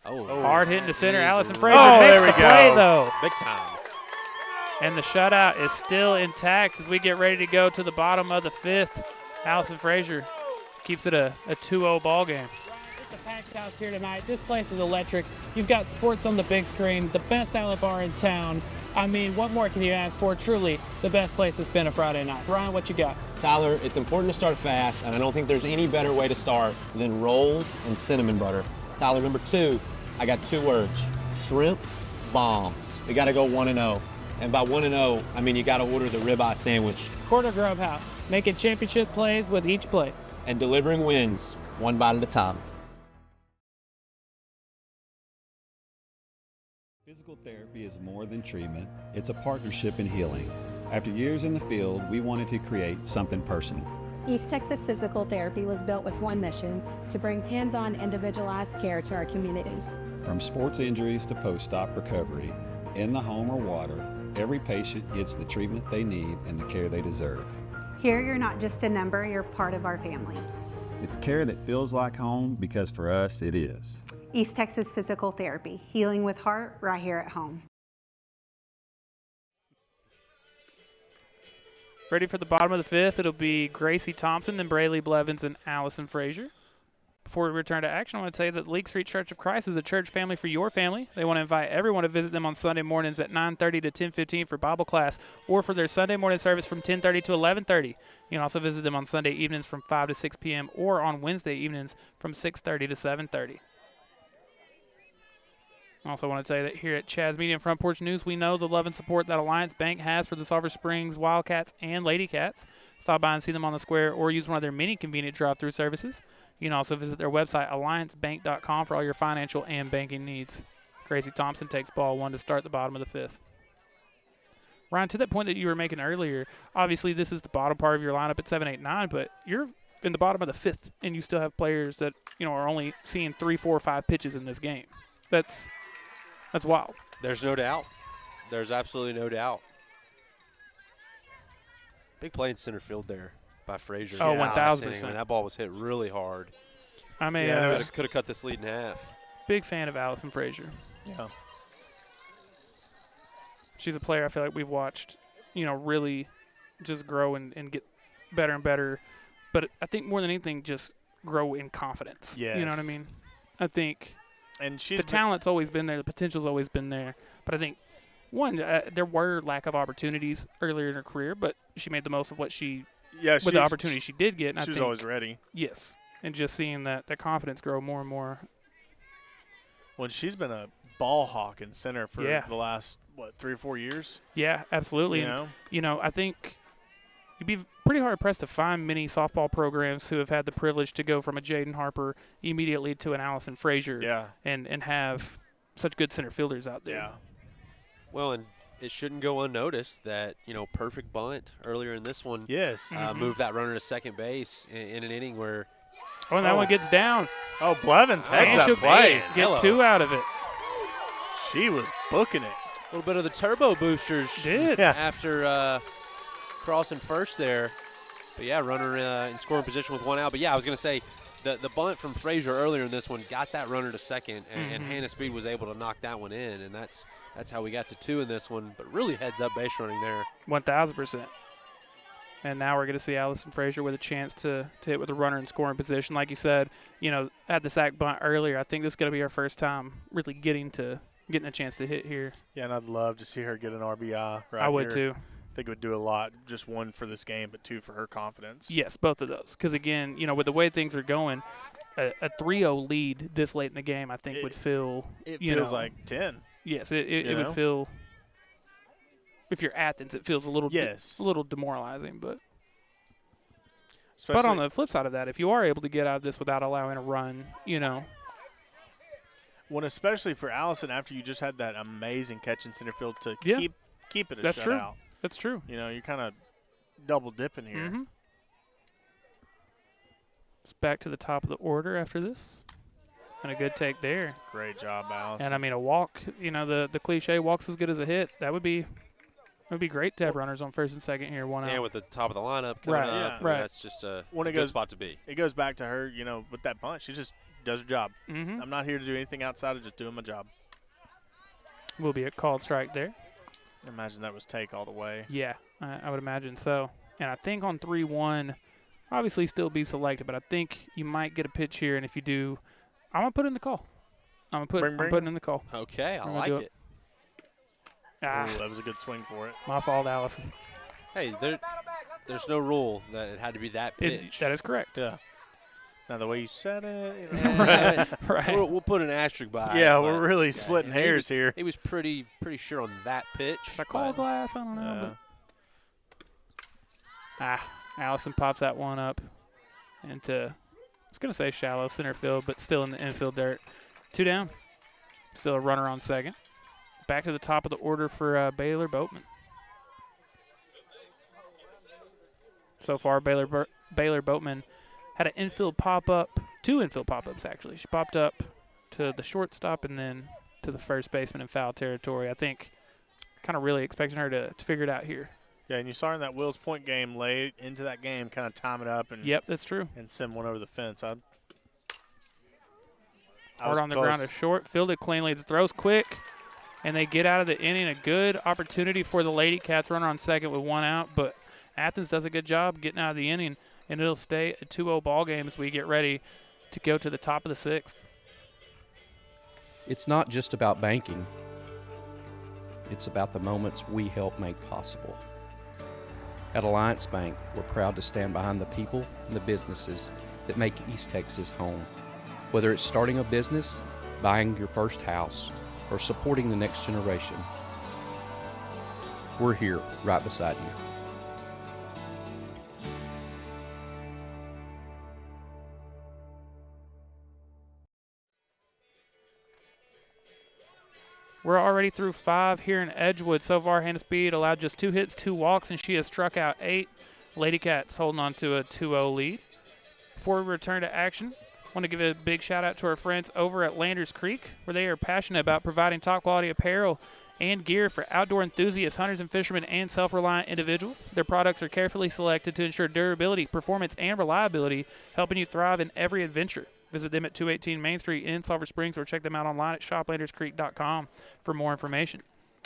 Hard hitting to center. Allison Fraser there we makes the go. play, though. Big time. And the shutout is still intact as we get ready to go to the bottom of the fifth. Allison Frazier keeps it a 2-0 ball game. It's a packed house here tonight. This place is electric. You've got sports on the big screen, the best silent bar in town. I mean, what more can you ask for? Truly, the best place to spend a Friday night. Ryan, what you got? Tyler, it's important to start fast, and I don't think there's any better way to start than rolls and cinnamon butter. Tyler, number 2, I got 2 words: shrimp bombs. We got to go 1-0. And by 1-0, I mean you got to order the ribeye sandwich. Quarter Grub House, making championship plays with each plate. And delivering wins, one bite at a time. Physical therapy is more than treatment. It's a partnership in healing. After years in the field, we wanted to create something personal. East Texas Physical Therapy was built with one mission: to bring hands-on, individualized care to our communities. From sports injuries to post-op recovery, in the home or water, every patient gets the treatment they need and the care they deserve. Here, you're not just a number, you're part of our family. It's care that feels like home because for us, it is. East Texas Physical Therapy, healing with heart right here at home. Ready for the bottom of the 5th, it'll be Gracie Thompson, then Braylee Blevins, and Allison Frazier. Before we return to action, I want to tell you that League Street Church of Christ is a church family for your family. They want to invite everyone to visit them on Sunday mornings at 9:30 to 10:15 for Bible class, or for their Sunday morning service from 10:30 to 11:30. You can also visit them on Sunday evenings from 5 to 6 p.m. or on Wednesday evenings from 6:30 to 7:30. I also want to tell you that here at Chaz Media and Front Porch News, we know the love and support that Alliance Bank has for the Sulphur Springs Wildcats and Lady Cats. Stop by and see them on the square or use one of their many convenient drive-through services. You can also visit their website, alliancebank.com, for all your financial and banking needs. Gracie Thompson takes ball 1 to start the bottom of the 5th. Ryan, to that point that you were making earlier, obviously this is the bottom part of your lineup at 7, 8, 9, but you're in the bottom of the 5th, and you still have players that are only seeing 3, 4, 5 pitches in this game. That's wild. There's no doubt. There's absolutely no doubt. Big play in center field there by Frazier. Oh, 1,000%. I mean, that ball was hit really hard. I mean, could have cut this lead in half. Big fan of Allison Frazier. Yeah. She's a player I feel like we've watched, really just grow and get better and better. But I think more than anything, just grow in confidence. Yes. You know what I mean? I think and the talent's always been there. The potential's always been there. But I think, one, there were lack of opportunities earlier in her career, but she made the most of with the opportunity she did get. And she was always ready. Yes. And just seeing that confidence grow more and more. Well, she's been a ball hawk in center for the last, 3 or 4 years? Yeah, absolutely. I think you'd be pretty hard-pressed to find many softball programs who have had the privilege to go from a Jaden Harper immediately to an Allison Frazier and have such good center fielders out there. Yeah. Well, and it shouldn't go unnoticed that, perfect bunt earlier in this one. Yes. Moved that runner to second base in an inning where – Oh, and that one gets down. Oh, Blevins heads up play. Get 2 out of it. She was booking it. A little bit of the turbo boosters after crossing first there. But, runner in scoring position with 1 out. But, I was going to say the bunt from Frazier earlier in this one got that runner to second, and Hannah Speed was able to knock that one in. And that's how we got to 2 in this one. But really heads-up base running there. 1,000%. And now we're going to see Allison Frazier with a chance to hit with a runner in scoring position. Like you said, had the sack bunt earlier. I think this is going to be her first time really getting a chance to hit here. Yeah, and I'd love to see her get an RBI right I would here. too. I think it would do a lot, just 1 for this game, but 2 for her confidence. Yes, both of those. Because, again, with the way things are going, a 3-0 lead this late in the game I think would feel – It feels like 10. Yes, it would feel – if you're Athens, it feels a little demoralizing. But on the flip side of that, if you are able to get out of this without allowing a run, Well, especially for Allison, after you just had that amazing catch in center field to keep it a That's true. shutout. That's true. You're kind of double dipping here. It's back to the top of the order after this. And a good take there. Great job, Allison. And, I mean, a walk, the cliche, walk's as good as a hit. That would be great to have runners on first and second here, 1 out. Yeah, with the top of the lineup coming up. Right. That's just a good spot to be. It goes back to her, with that bunt. She just does her job. I'm not here to do anything outside of just doing my job. Will be a called strike there. I imagine that was take all the way. Yeah, I would imagine so. And I think on 3-1, obviously still be selected, but I think you might get a pitch here, and if you do, I'm going to put in the call. I'm putting in the call. Okay, I I'm like it. Ah, Ooh, that was a good swing for it. my fault, Allison. Hey, there's no rule that it had to be that pitch. That is correct. Yeah. Now, the way you said it, right. We'll put an asterisk by it. Yeah, but, we're really splitting hairs here. He was pretty sure on that pitch. Should I call glass? I don't know. But Allison pops that one up into, I was going to say shallow center field, but still in the infield dirt. 2 down. Still a runner on second. Back to the top of the order for Baylor Boatman. So far, Baylor Boatman had an infield pop-up, 2 infield pop-ups actually. She popped up to the shortstop and then to the first baseman in foul territory. I think kind of really expecting her to figure it out here. Yeah, and you saw her in that Wills Point game, late into that game, kind of time it up. And yep, that's true. And send one over the fence. Hard on the ground is short, fielded cleanly. The throw's quick, and they get out of the inning. A good opportunity for the Lady Cats, runner on second with 1 out, but Athens does a good job getting out of the inning, and it'll stay a 2-0 ball game as we get ready to go to the top of the 6th. It's not just about banking. It's about the moments we help make possible. At Alliance Bank, we're proud to stand behind the people and the businesses that make East Texas home. Whether it's starting a business, buying your first house, or supporting the next generation, we're here right beside you. We're already through 5 here in Edgewood. So far, Hannah Speed allowed just 2 hits, 2 walks, and she has struck out 8. Lady Cats holding on to a 2-0 lead. Before we return to action, I want to give a big shout-out to our friends over at Landers Creek, where they are passionate about providing top-quality apparel and gear for outdoor enthusiasts, hunters and fishermen, and self-reliant individuals. Their products are carefully selected to ensure durability, performance, and reliability, helping you thrive in every adventure. Visit them at 218 Main Street in Sulphur Springs or check them out online at shoplanderscreek.com for more information.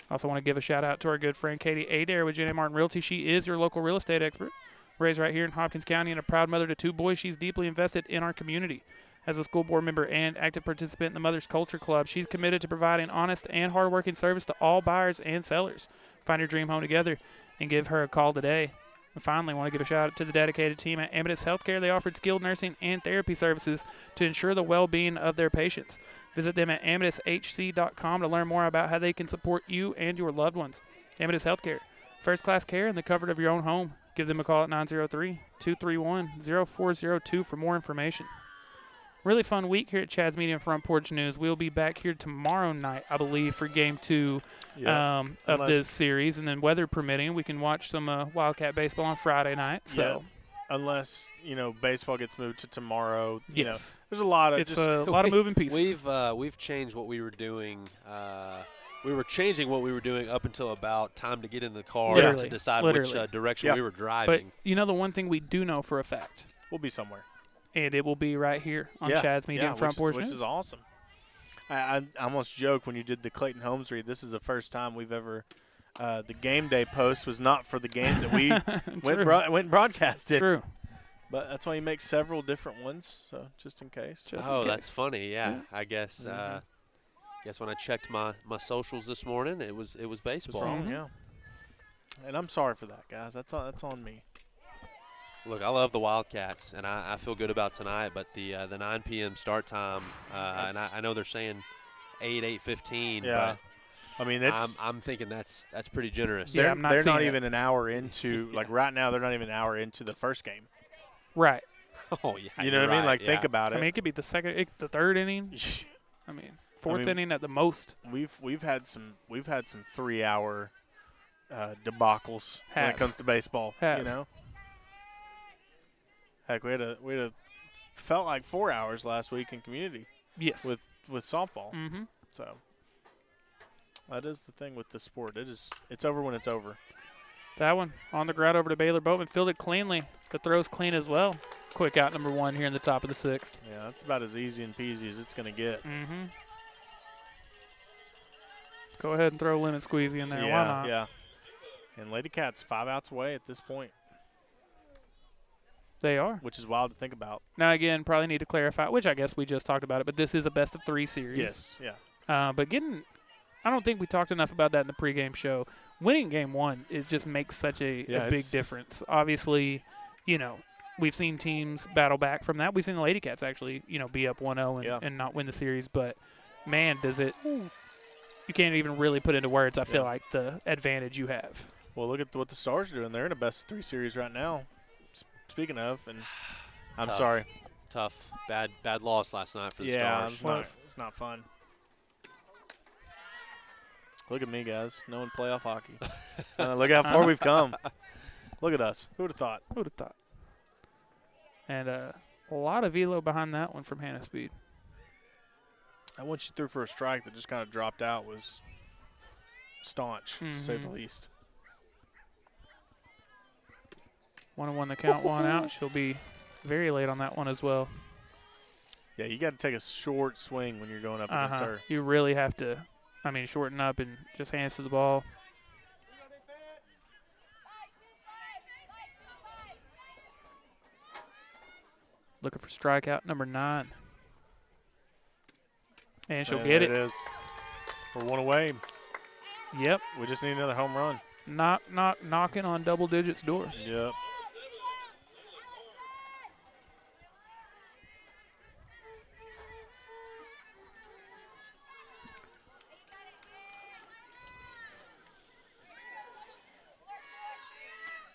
I also want to give a shout-out to our good friend Katie Adair with J.A. Martin Realty. She is your local real estate expert. Raised right here in Hopkins County and a proud mother to 2 boys, she's deeply invested in our community. As a school board member and active participant in the Mother's Culture Club, she's committed to providing honest and hardworking service to all buyers and sellers. Find your dream home together and give her a call today. And finally, I want to give a shout out to the dedicated team at Amethyst Healthcare. They offered skilled nursing and therapy services to ensure the well-being of their patients. Visit them at amethysthc.com to learn more about how they can support you and your loved ones. Amethyst Healthcare, first-class care in the comfort of your own home. Give them a call at 903-231-0402 for more information. Really fun week here at Chad's Media and Front Porch News. We'll be back here tomorrow night, I believe, for Game 2 of this series. And then weather permitting, we can watch some Wildcat baseball on Friday night. So, unless, baseball gets moved to tomorrow. Yes. There's a lot of of moving pieces. We've changed what we were doing. We were changing what we were doing up until about time to get in the car to decide which direction we were driving. But, the one thing we do know for a fact. We'll be somewhere. And it will be right here on Chad's Media and Front Porch News. Which is awesome. I almost joked when you did the Clayton Holmes read, this is the first time we've ever the game day post was not for the game that we went and broadcasted. True. But that's why you make several different ones, so just in case. That's funny, yeah. I guess guess when I checked my socials this morning, it was baseball. Wrong, yeah. And I'm sorry for that, guys. That's on me. Look, I love the Wildcats, and I feel good about tonight. But the 9 p.m. start time, and I know they're saying 8:15. Yeah, but I mean I'm thinking that's pretty generous. They're not even an hour into right now. They're not even an hour into the first game. Right. Oh yeah. You know what I mean? Think about it. I mean, it could be the third inning. I mean, fourth inning at the most. We've had some 3-hour debacles when it comes to baseball. Heck, we had felt like 4 hours last week in community. Yes. With softball. Mm-hmm. So that is the thing with the sport. It's over when it's over. That one on the ground over to Baylor Boatman. Fielded cleanly. The throw's clean as well. Quick out number 1 here in the top of the 6th. Yeah, that's about as easy and peasy as it's going to get. Mm-hmm. Go ahead and throw lemon squeezy in there. Yeah, why not? Yeah. And Lady Cat's 5 outs away at this point. They are. Which is wild to think about. Now, again, probably need to clarify, which I guess we just talked about it, but this is a best-of-3 series. Yes, yeah. But I don't think we talked enough about that in the pregame show. Winning game one, it just makes such a big difference. Obviously, we've seen teams battle back from that. We've seen the Lady Cats actually, be up 1-0 and not win the series. But, man, you can't even really put into words, I feel like, the advantage you have. Well, look at what the Stars are doing. They're in a best-of-3 series right now. Speaking of, and I'm sorry. Tough. Bad loss last night for the Stars. Yeah, it's not fun. Look at me, guys. Knowing playoff hockey. Look how far we've come. Look at us. Who would have thought? Who would have thought? And a lot of velo behind that one from Hannah Speed. That one she threw for a strike that just kind of dropped out was staunch, to say the least. 1-1 the count, one out. She'll be very late on that one as well. Yeah, you got to take a short swing when you're going up against her. You really have to, shorten up and just hands to the ball. Looking for strikeout number 9. And she'll get it. It is. We're one away. Yep. We just need another home run. Knocking on double digits door. Yep.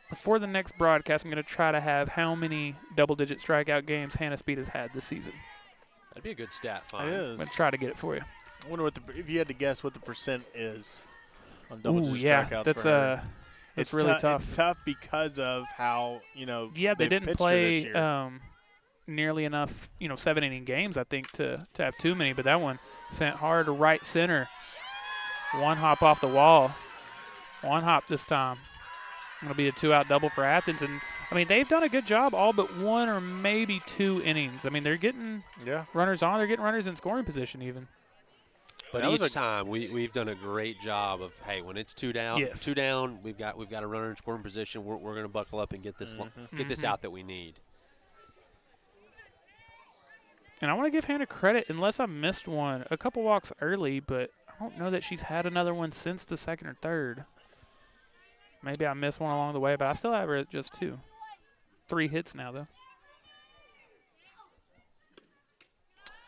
Before the next broadcast, I'm going to try to have how many double-digit strikeout games Hannah Speed has had this season. That'd be a good stat, Fine. It is. I'm going to try to get it for you. I wonder if you had to guess what the percent is on double-digit strikeouts that's for her. It's really tough. It's tough because of how, Yeah, they didn't play this nearly enough, 7-inning games, I think, to have too many. But that one sent hard to right center. One hop off the wall. One hop this time. It'll be a 2-out double for Athens. And, they've done a good job all but 1 or maybe 2 innings. They're getting runners on. They're getting runners in scoring position even. But each time we've done a great job of, hey, when it's 2 down, we've got a runner in scoring position. We're going to buckle up and get this this out that we need. And I want to give Hannah credit, unless I missed one, a couple walks early, but I don't know that she's had another one since the second or third. Maybe I missed one along the way, but I still have her at just 2. 3 hits now, though.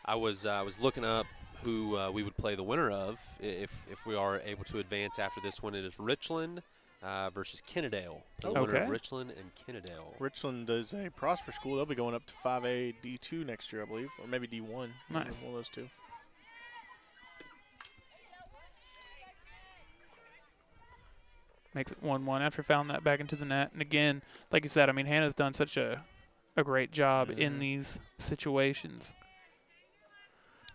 I was looking up who we would play the winner of if we are able to advance after this one. It is Richland versus Kennedale. The winner of Richland and Kennedale. Richland is a Prosper school. They'll be going up to 5A D2 next year, I believe, or maybe D1. Nice. One of those two. Makes it 1-1 after fouling that back into the net. And again, like you said, Hannah's done such a great job in these situations.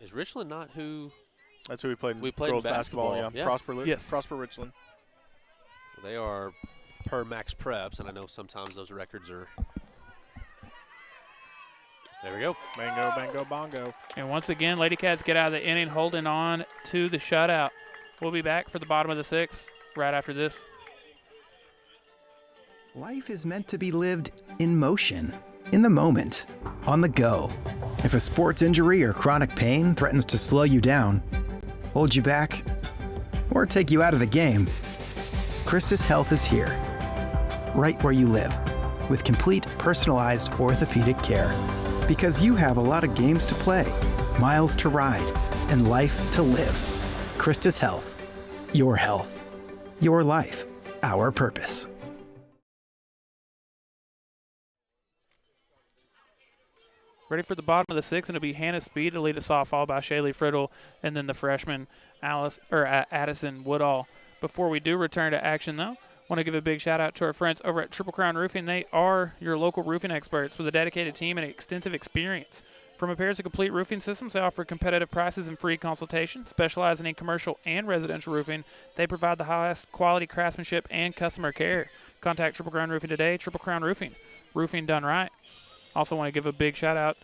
Is Richland not who? That's who we played in girls basketball. Yeah. Prosper Richland. Well, they are per max preps, and I know sometimes those records are. There we go. Bango, bango, bongo. And once again, Lady Cats get out of the inning holding on to the shutout. We'll be back for the bottom of the 6th right after this. Life is meant to be lived in motion, in the moment, on the go. If a sports injury or chronic pain threatens to slow you down, hold you back, or take you out of the game, Christus Health is here, right where you live, with complete personalized orthopedic care. Because you have a lot of games to play, miles to ride, and life to live. Christus Health. Your health. Your life. Our purpose. Ready for the bottom of the 6th, and it'll be Hannah Speed to lead us off, followed by Shaylee Friddle, and then the freshman Addison Woodall. Before we do return to action, though, want to give a big shout-out to our friends over at Triple Crown Roofing. They are your local roofing experts with a dedicated team and extensive experience. From repairs to complete roofing systems, they offer competitive prices and free consultation. Specializing in commercial and residential roofing, they provide the highest quality craftsmanship and customer care. Contact Triple Crown Roofing today. Triple Crown Roofing. Roofing done right. Also want to give a big shout-out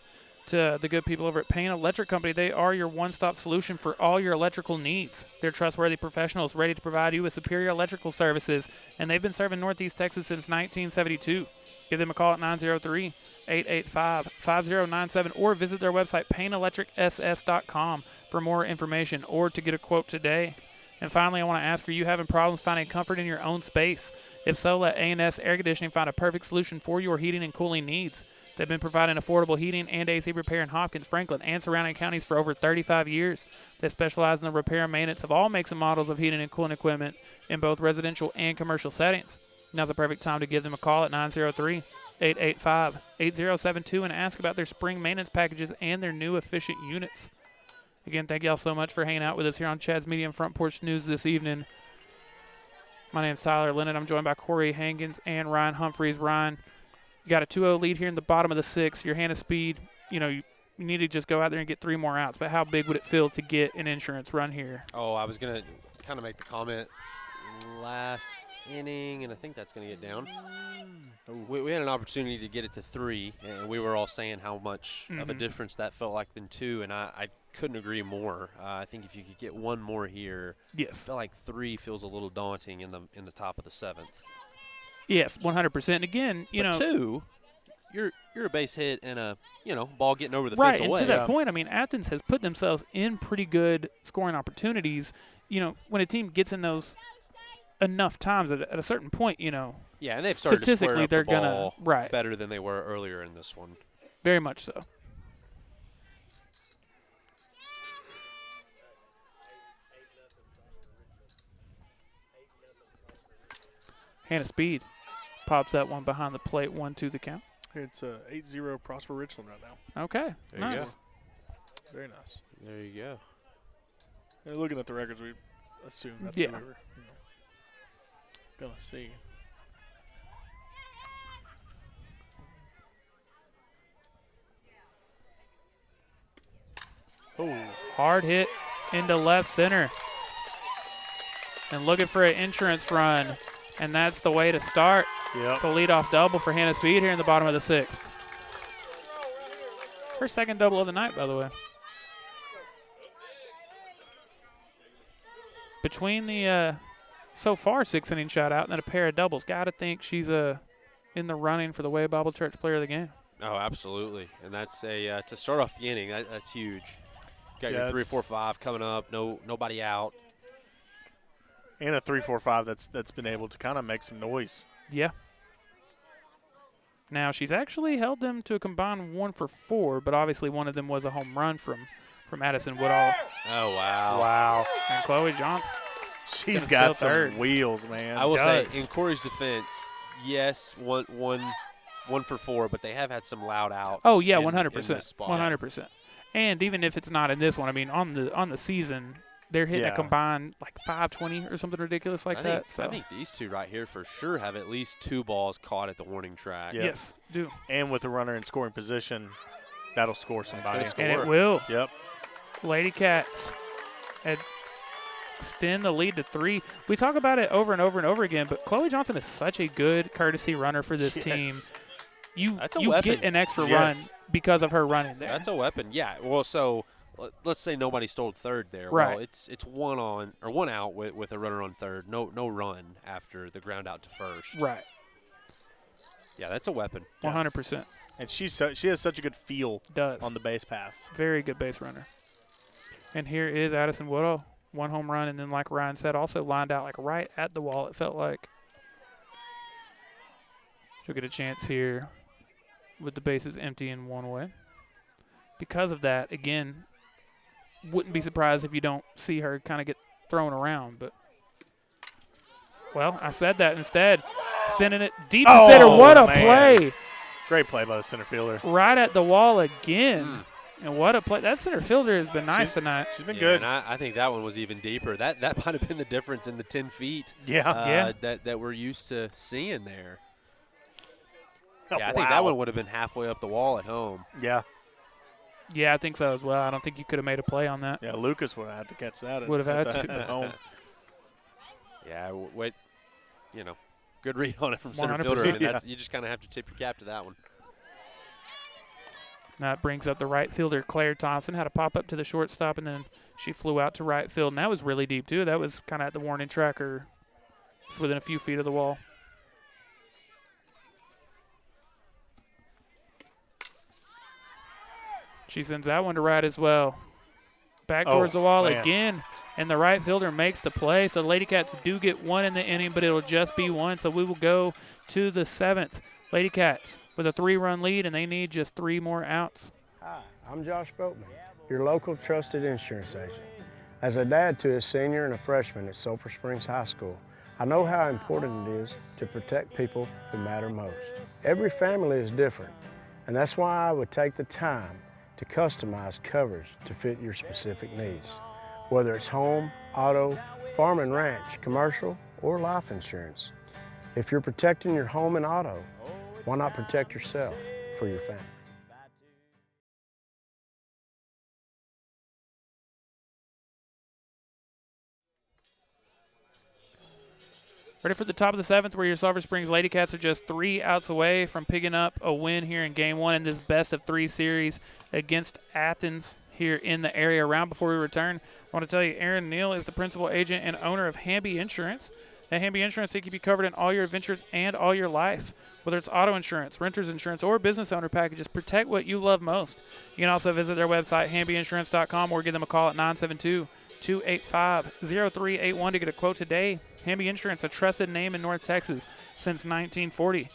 to the good people over at Payne Electric Company. They are your one-stop solution for all your electrical needs. They're trustworthy professionals ready to provide you with superior electrical services, and they've been serving Northeast Texas since 1972. Give them a call at 903-885-5097 or visit their website, paynelectricss.com, for more information or to get a quote today. And finally, I want to ask, are you having problems finding comfort in your own space? If so, let A&S Air Conditioning find a perfect solution for your heating and cooling needs. They've been providing affordable heating and AC repair in Hopkins, Franklin, and surrounding counties for over 35 years. They specialize in the repair and maintenance of all makes and models of heating and cooling equipment in both residential and commercial settings. Now's the perfect time to give them a call at 903-885-8072 and ask about their spring maintenance packages and their new efficient units. Again, thank y'all so much for hanging out with us here on Chad's Media and Front Porch News this evening. My name's Tyler Lennon. I'm joined by Corey Hankins and Ryan Humphreys. Ryan, you got a 2-0 lead here in the bottom of the 6th. Your Hannah Speed, you need to just go out there and get 3 more outs. But how big would it feel to get an insurance run here? Oh, I was going to kind of make the comment last inning, and I think that's going to get down. We had an opportunity to get it to 3, and we were all saying how much of a difference that felt like than 2, and I couldn't agree more. I think if you could get 1 more here, yes, I feel like 3 feels a little daunting in the top of the 7th. Yes, 100%. And again, but 2, you're a base hit and a ball getting over the right, fence away. Right, and to that point, I mean, Athens has put themselves in pretty good scoring opportunities. When a team gets in those enough times at a certain point, yeah, and they've started statistically to square they're up the ball gonna better than they were earlier in this one. Very much so. Hannah Speed pops that one behind the plate, 1-2 the count. It's 8-0 Prosper Richland right now. Okay, there nice. You go. Very nice. There you go. And looking at the records, we assume that's yeah. what we were going to see. Oh, hard hit into left center. And looking for an insurance run. And that's the way to start. Yep. It's a leadoff double for Hannah Speed here in the bottom of the 6th. Her second double of the night, by the way. Between the so far 6-inning shutout and then a pair of doubles, got to think she's in the running for the Way Bible Church Player of the Game. Oh, absolutely. And that's to start off the inning, that's huge. Got your 3-4-5 coming up, nobody out. And a 3-4-5 that's been able to kind of make some noise. Yeah. Now, she's actually held them to a combined 1 for 4, but obviously one of them was a home run from Addison Woodall. Oh, wow. Wow. And Chloe Johnson. She's got some wheels, man. I will say, in Corey's defense, yes, one for 4, but they have had some loud outs. Oh, yeah, 100%. 100%. And even if it's not in this one, I mean, on the season – they're hitting a combined like 520 or something ridiculous like that. I think these two right here for sure have at least 2 balls caught at the warning track. Yep. Yes, do. And with a runner in scoring position, that'll score somebody. Score. And it will. Yep. Lady Cats extend the lead to 3. We talk about it over and over and over again, but Chloe Johnson is such a good courtesy runner for this team. You get an extra run because of her running there. That's a weapon. Yeah. Well, so let's say nobody stole third there. Right. Well, it's 1 out with a runner on third. No run after the ground out to first. Right. Yeah, that's a weapon. 100%. And she has such a good feel on the base paths. Very good base runner. And here is Addison Woodall. 1 home run, and then like Ryan said, also lined out like right at the wall, it felt like. She'll get a chance here with the bases empty in 1 way. Because of that, again, wouldn't be surprised if you don't see her kind of get thrown around. But, well, I said that instead. Sending it deep to center. What a play. Great play by the center fielder. Right at the wall again. And what a play. That center fielder has been nice tonight. She's been good. And I think that one was even deeper. That might have been the difference in the 10 feet that we're used to seeing there. Yeah, I think that one would have been halfway up the wall at home. Yeah. Yeah, I think so as well. I don't think you could have made a play on that. Yeah, Lucas would have had to catch that. Would have had to. At home. Yeah, good read on it from center fielder. I mean, you just kind of have to tip your cap to that one. That brings up the right fielder, Claire Thompson. Had a pop up to the shortstop, and then she flew out to right field. And that was really deep, too. That was kind of at the warning track or within a few feet of the wall. She sends that one to right as well. Back towards the wall again, and the right fielder makes the play. So the Lady Cats do get one in the inning, but it'll just be one. So we will go to the 7th. Lady Cats with a 3-run lead, and they need just 3 more outs. Hi, I'm Josh Boatman, your local trusted insurance agent. As a dad to a senior and a freshman at Sulphur Springs High School, I know how important it is to protect people who matter most. Every family is different, and that's why I would take the time to customize coverage to fit your specific needs. Whether it's home, auto, farm and ranch, commercial, or life insurance. If you're protecting your home and auto, why not protect yourself for your family? Ready for the top of the 7th, where your Sulphur Springs Lady Cats are just 3 outs away from picking up a win here in Game 1 in this best-of-3 series against Athens here in the area. Round before we return, I want to tell you, Aaron Neal is the principal agent and owner of Hamby Insurance. At Hamby Insurance, they keep you covered in all your adventures and all your life. Whether it's auto insurance, renter's insurance, or business owner packages, protect what you love most. You can also visit their website, hambyinsurance.com, or give them a call at 972-285-0381 to get a quote today. Hamby Insurance, a trusted name in North Texas since 1940.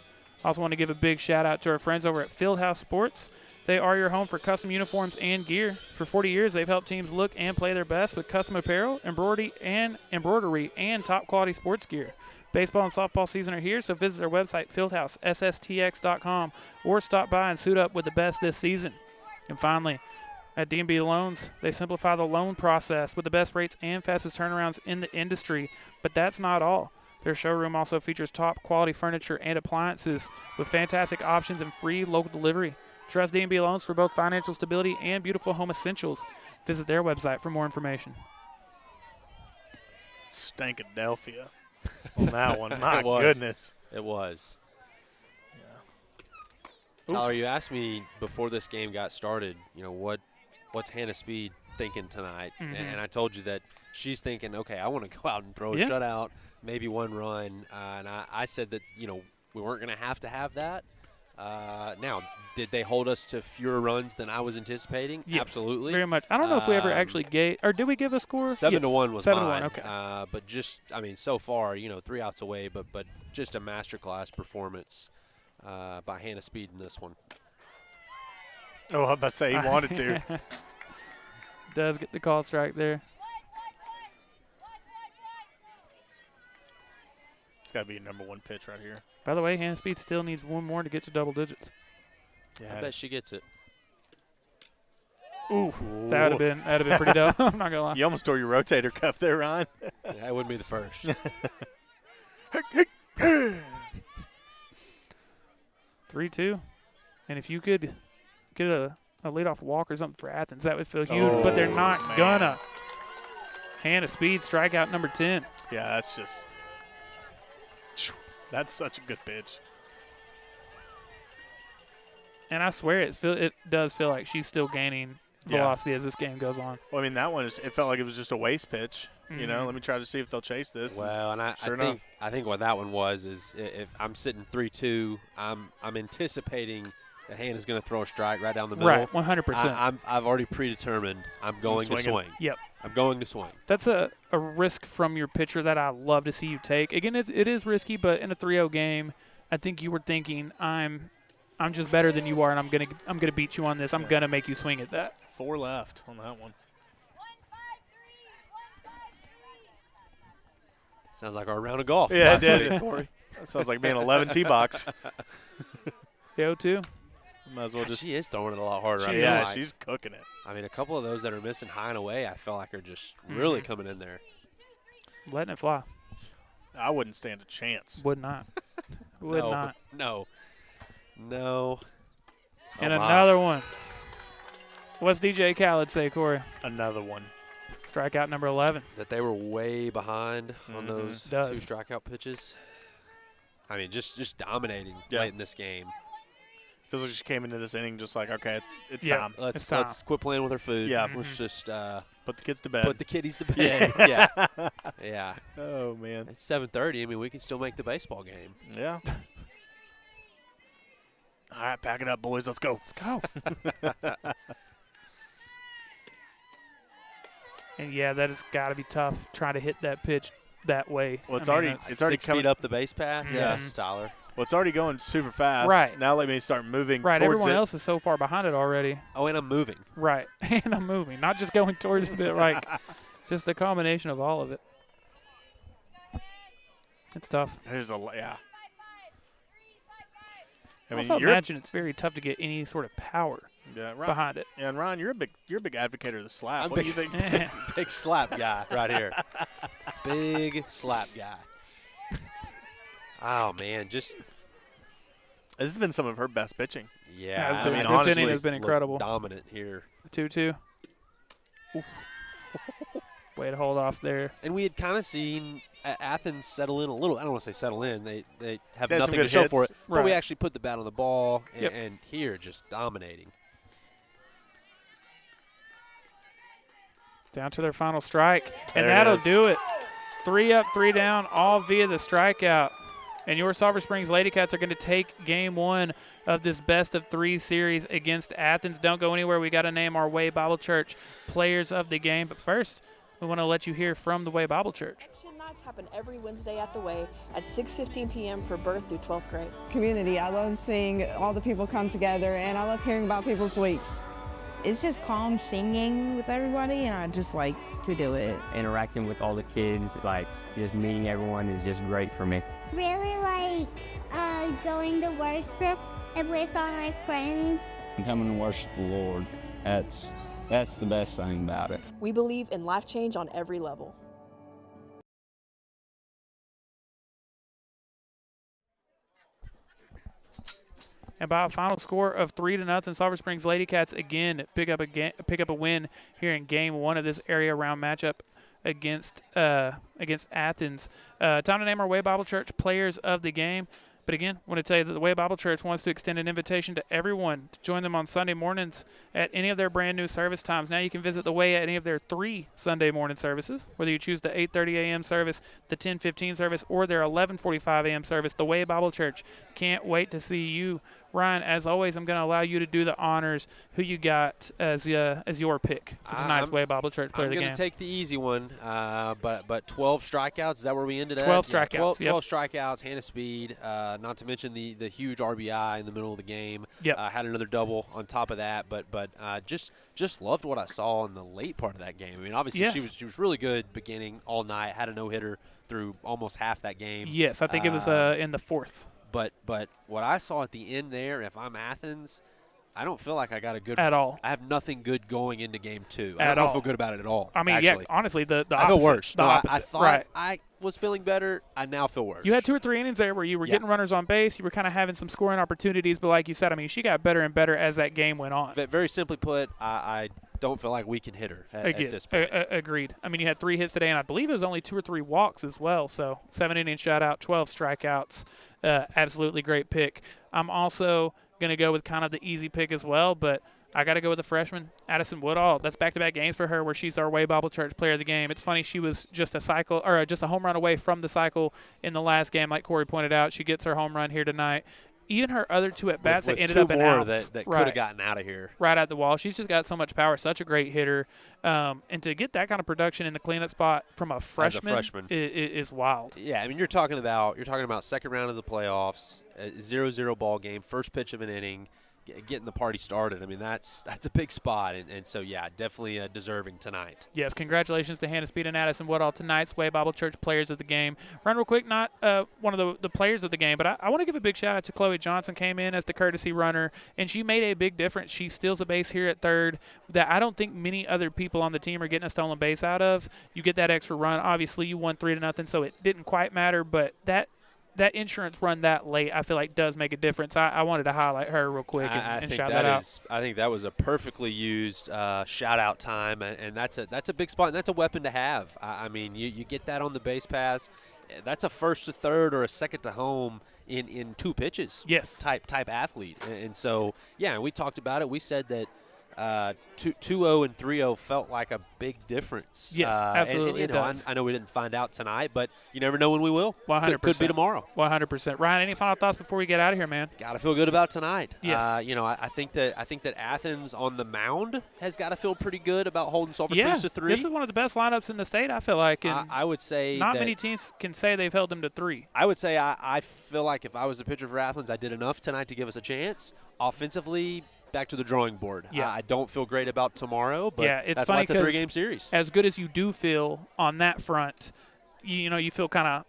Also want to give a big shout out to our friends over at Fieldhouse Sports. They are your home for custom uniforms and gear. For 40 years, they've helped teams look and play their best with custom apparel, embroidery, and top quality sports gear. Baseball and softball season are here, so visit their website, fieldhousesstx.com, or stop by and suit up with the best this season. And finally, at D&B Loans, they simplify the loan process with the best rates and fastest turnarounds in the industry. But that's not all. Their showroom also features top quality furniture and appliances with fantastic options and free local delivery. Trust D&B Loans for both financial stability and beautiful home essentials. Visit their website for more information. Stankadelphia on that one. My goodness. It was. Yeah. Tyler, you asked me before this game got started, what's Hannah Speed thinking tonight? Mm-hmm. And I told you that she's thinking, okay, I want to go out and throw a shutout, maybe 1 run. And I said that, we weren't going to have that. Now, did they hold us to fewer runs than I was anticipating? Yes, absolutely. Very much. I don't know if we ever actually gave – or did we give a score? 7-1 was 7-1, mine. okay. But just, so far, 3 outs away, but just a masterclass performance by Hannah Speed in this one. Oh, I was about to say he wanted to. Does get the call strike there. It's got to be a number 1 pitch right here. By the way, Hannah Speed still needs 1 more to get to double digits. Yeah, I bet she gets it. Ooh, that'd have been pretty dope. I'm not gonna lie. You almost tore your rotator cuff there, Ryan. Yeah, that wouldn't be the first. 3-2, and if you could get a leadoff walk or something for Athens, that would feel huge. But they're not gonna. Hannah Speed, strikeout number 10. Yeah, that's such a good pitch. And I swear it does feel like she's still gaining velocity as this game goes on. Well, I mean, that one, it felt like it was just a waste pitch. Mm-hmm. Let me try to see if they'll chase this. Well, and I think what that one was is if I'm sitting 3-2, I'm anticipating that Hannah's going to throw a strike right down the middle. Right, 100%. I've already predetermined I'm going to swing. Yep. I'm going to swing. That's a risk from your pitcher that I love to see you take. Again, it is risky, but in a 3-0 game, I think you were thinking I'm just better than you are, and I'm gonna beat you on this. I'm gonna make you swing at that. 4 left on that one. Sounds like our round of golf. Yeah, it did. Corey. That sounds like being 11 tee box. The 0-2. Might as well just. She is throwing it a lot harder. She's cooking it. I mean, a couple of those that are missing high and away, I feel like are just really coming in there. Letting it fly. I wouldn't stand a chance. Would not. Would not. No. And another one. What's DJ Khaled say, Corey? Another one. Strikeout number 11. That they were way behind on those 2 strikeout pitches. I mean, just dominating late in this game. Feels like she came into this inning just like, okay, it's time. Let's quit playing with her food. Yeah. Let's just put the kids to bed. Put the kiddies to bed. Yeah. Oh, man. It's 7:30. I mean, we can still make the baseball game. Yeah. All right, pack it up, boys. Let's go. Let's go. yeah, that has got to be tough trying to hit that pitch that way. Well, it's I mean, already 6 coming feet up the base path. Yeah. Yes, Tyler. Well, it's already going super fast. Right. Now let me start moving right. towards Everyone it. else is so far behind it already. Oh, and I'm moving. Right. And I'm moving, not just going towards it, like just the combination of all of it. It's tough. There's yeah. I I mean, also imagine it's very tough to get any sort of power behind it. Yeah, and Ron, you're a big advocate of the slap. I'm What do you think? Big slap guy right here. Big slap guy. Oh man, just this has been some of her best pitching. Yeah, I mean, this inning has been incredible. Dominant here. 2-2. Way to hold off there. And we had kind of seen Athens settle in a little. I don't want to say settle in. They have They had nothing some to show good for it. hits. But we Right. actually put the bat on the ball, and, Yep. and here just dominating. Down to their final strike. And There it that'll is. do it. 3 up, 3 down, all via the strikeout. And your Sulphur Springs Lady Cats are going to take game 1 of this best-of-3 series against Athens. Don't go anywhere. We got to name our Way Bible Church players of the game. But first, we want to let you hear from the Way Bible Church. Christian nights happen every Wednesday at the Way at 6:15 p.m. for birth through 12th grade. Community. I love seeing all the people come together, and I love hearing about people's weeks. It's just calm singing with everybody, and I just like to do it. Interacting with all the kids, like just meeting everyone is just great for me. Really like going to worship and with all my friends. Coming and worship the Lord, that's the best thing about it. We believe in life change on every level. And by a final score of 3-0, Sulphur Springs Lady Cats again pick up a win here in game 1 of this area round matchup against Athens. Time to name our Way Bible Church players of the game. But again, I want to tell you that the Way Bible Church wants to extend an invitation to everyone to join them on Sunday mornings at any of their brand new service times. Now you can visit the Way at any of their 3 Sunday morning services, whether you choose the 8:30 a.m. service, the 10:15 service, or their 11:45 a.m. service. The Way Bible Church can't wait to see you. Ryan, as always, I'm going to allow you to do the honors. Who you got as your pick for tonight's Way Bible Church player of the game? I'm going to take the easy one, but 12 strikeouts. Is that where we ended at? 12 strikeouts. 12 strikeouts, Hannah Speed. Not to mention the huge RBI in the middle of the game. Yep. Had another double on top of that, but just loved what I saw in the late part of that game. I mean, obviously Yes. she was really good beginning all night. Had a no-hitter through almost half that game. Yes, I think it was in the 4th. But what I saw at the end there, if I'm Athens, I don't feel like I got a good at all. I have nothing good going into game 2. At I don't all. feel good about it at all. I mean, actually. yeah, honestly, the I feel opposite. worse. The No, opposite. I thought right. I was feeling better. I now feel worse. You had 2 or 3 innings there where you were getting runners on base. You were kind of having some scoring opportunities, but like you said, I mean, she got better and better as that game went on. Very simply put, I don't feel like we can hit her at this point. Agreed. I mean, you had 3 hits today, and I believe it was only 2 or 3 walks as well. So 7 innings shutout, 12 strikeouts. Absolutely great pick. I'm also going to go with kind of the easy pick as well, but I got to go with the freshman, Addison Woodall. That's back-to-back games for her where she's our Way Bible Church player of the game. It's funny, she was just a home run away from the cycle in the last game, like Corey pointed out. She gets her home run here tonight. Even her other 2 at-bats that ended up in outs. That could have gotten out of here. Right at the wall. She's just got so much power, such a great hitter. And to get that kind of production in the cleanup spot from a freshman, is wild. Yeah, I mean, you're talking about second round of the playoffs, 0-0 ball game, first pitch of an inning, getting the party started. I mean, that's a big spot, and so yeah, definitely deserving tonight. Yes, congratulations to Hannah Speed and Addison Woodall, tonight's Way Bible Church players of the game. Run real quick, not one of the players of the game, but I want to give a big shout out to Chloe Johnson. Came in as the courtesy runner, and she made a big difference. She steals a base here at third that I don't think many other people on the team are getting a stolen base out of. You get that extra run. Obviously, you won 3-0, so it didn't quite matter, but that insurance run that late, I feel like does make a difference. I wanted to highlight her real quick and shout that out. I think that was a perfectly used shout-out time, and that's a big spot, and that's a weapon to have. I mean, you get that on the base paths. That's a first to third or a second to home in 2 pitches. Yes. Type athlete. And so, yeah, we talked about it. We said that 2-0 and 3-0 felt like a big difference. Yes, absolutely. And, you know, I know we didn't find out tonight, but you never know when we will. 100%. Could be tomorrow. 100%. Ryan, any final thoughts before we get out of here, man? Got to feel good about tonight. Yes. You know, I think that Athens on the mound has got to feel pretty good about holding Sulphur Springs to 3. This is one of the best lineups in the state, I feel like. And I would say not many teams can say they've held them to 3. I would say I feel like if I was a pitcher for Athens, I did enough tonight to give us a chance. Offensively, back to the drawing board. Yeah. I don't feel great about tomorrow, but it's that's funny why it's a 3-game series. As good as you do feel on that front, you know, you feel kind of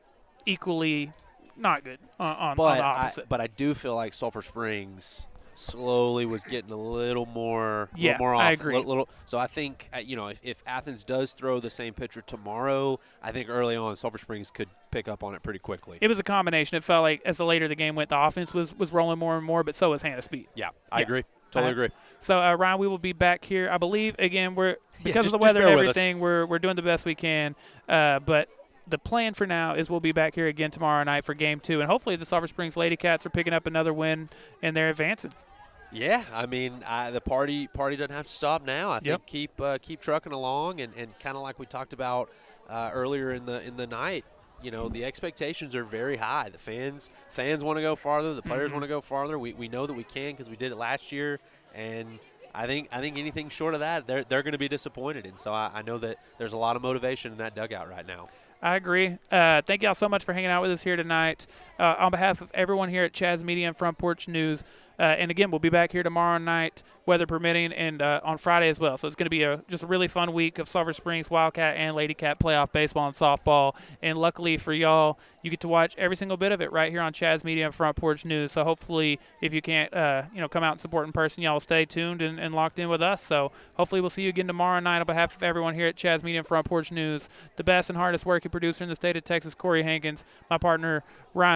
equally not good on the opposite. But I do feel like Sulphur Springs slowly was getting a little more off. I agree. So I think, you know, if Athens does throw the same pitcher tomorrow, I think early on Sulphur Springs could pick up on it pretty quickly. It was a combination. It felt like as the later the game went, the offense was rolling more and more, but so was Hannah Speed. Yeah, I agree. Totally agree. So, Ryan, we will be back here. I believe, again, because of the just weather and bear with everything, we're doing the best we can. But the plan for now is we'll be back here again tomorrow night for Game 2. And hopefully the Sulphur Springs Lady Cats are picking up another win, and they're advancing. Yeah, I mean, the party doesn't have to stop now. I think keep trucking along, and kind of like we talked about earlier in the night. You know, the expectations are very high. The fans want to go farther. The players want to go farther. We know that we can because we did it last year, and I think anything short of that, they're going to be disappointed. And so I know that there's a lot of motivation in that dugout right now. I agree. Thank y'all so much for hanging out with us here tonight. On behalf of everyone here at Chaz Media and Front Porch News, and again, we'll be back here tomorrow night, weather permitting, and on Friday as well. So it's going to be just a really fun week of Sulphur Springs Wildcat and Lady Cat playoff baseball and softball. And luckily for y'all, you get to watch every single bit of it right here on Chaz Media and Front Porch News. So hopefully, if you can't, come out and support in person, y'all will stay tuned and locked in with us. So hopefully, we'll see you again tomorrow night. On behalf of everyone here at Chaz Media and Front Porch News, the best and hardest working producer in the state of Texas, Corey Hankins, my partner Ryan.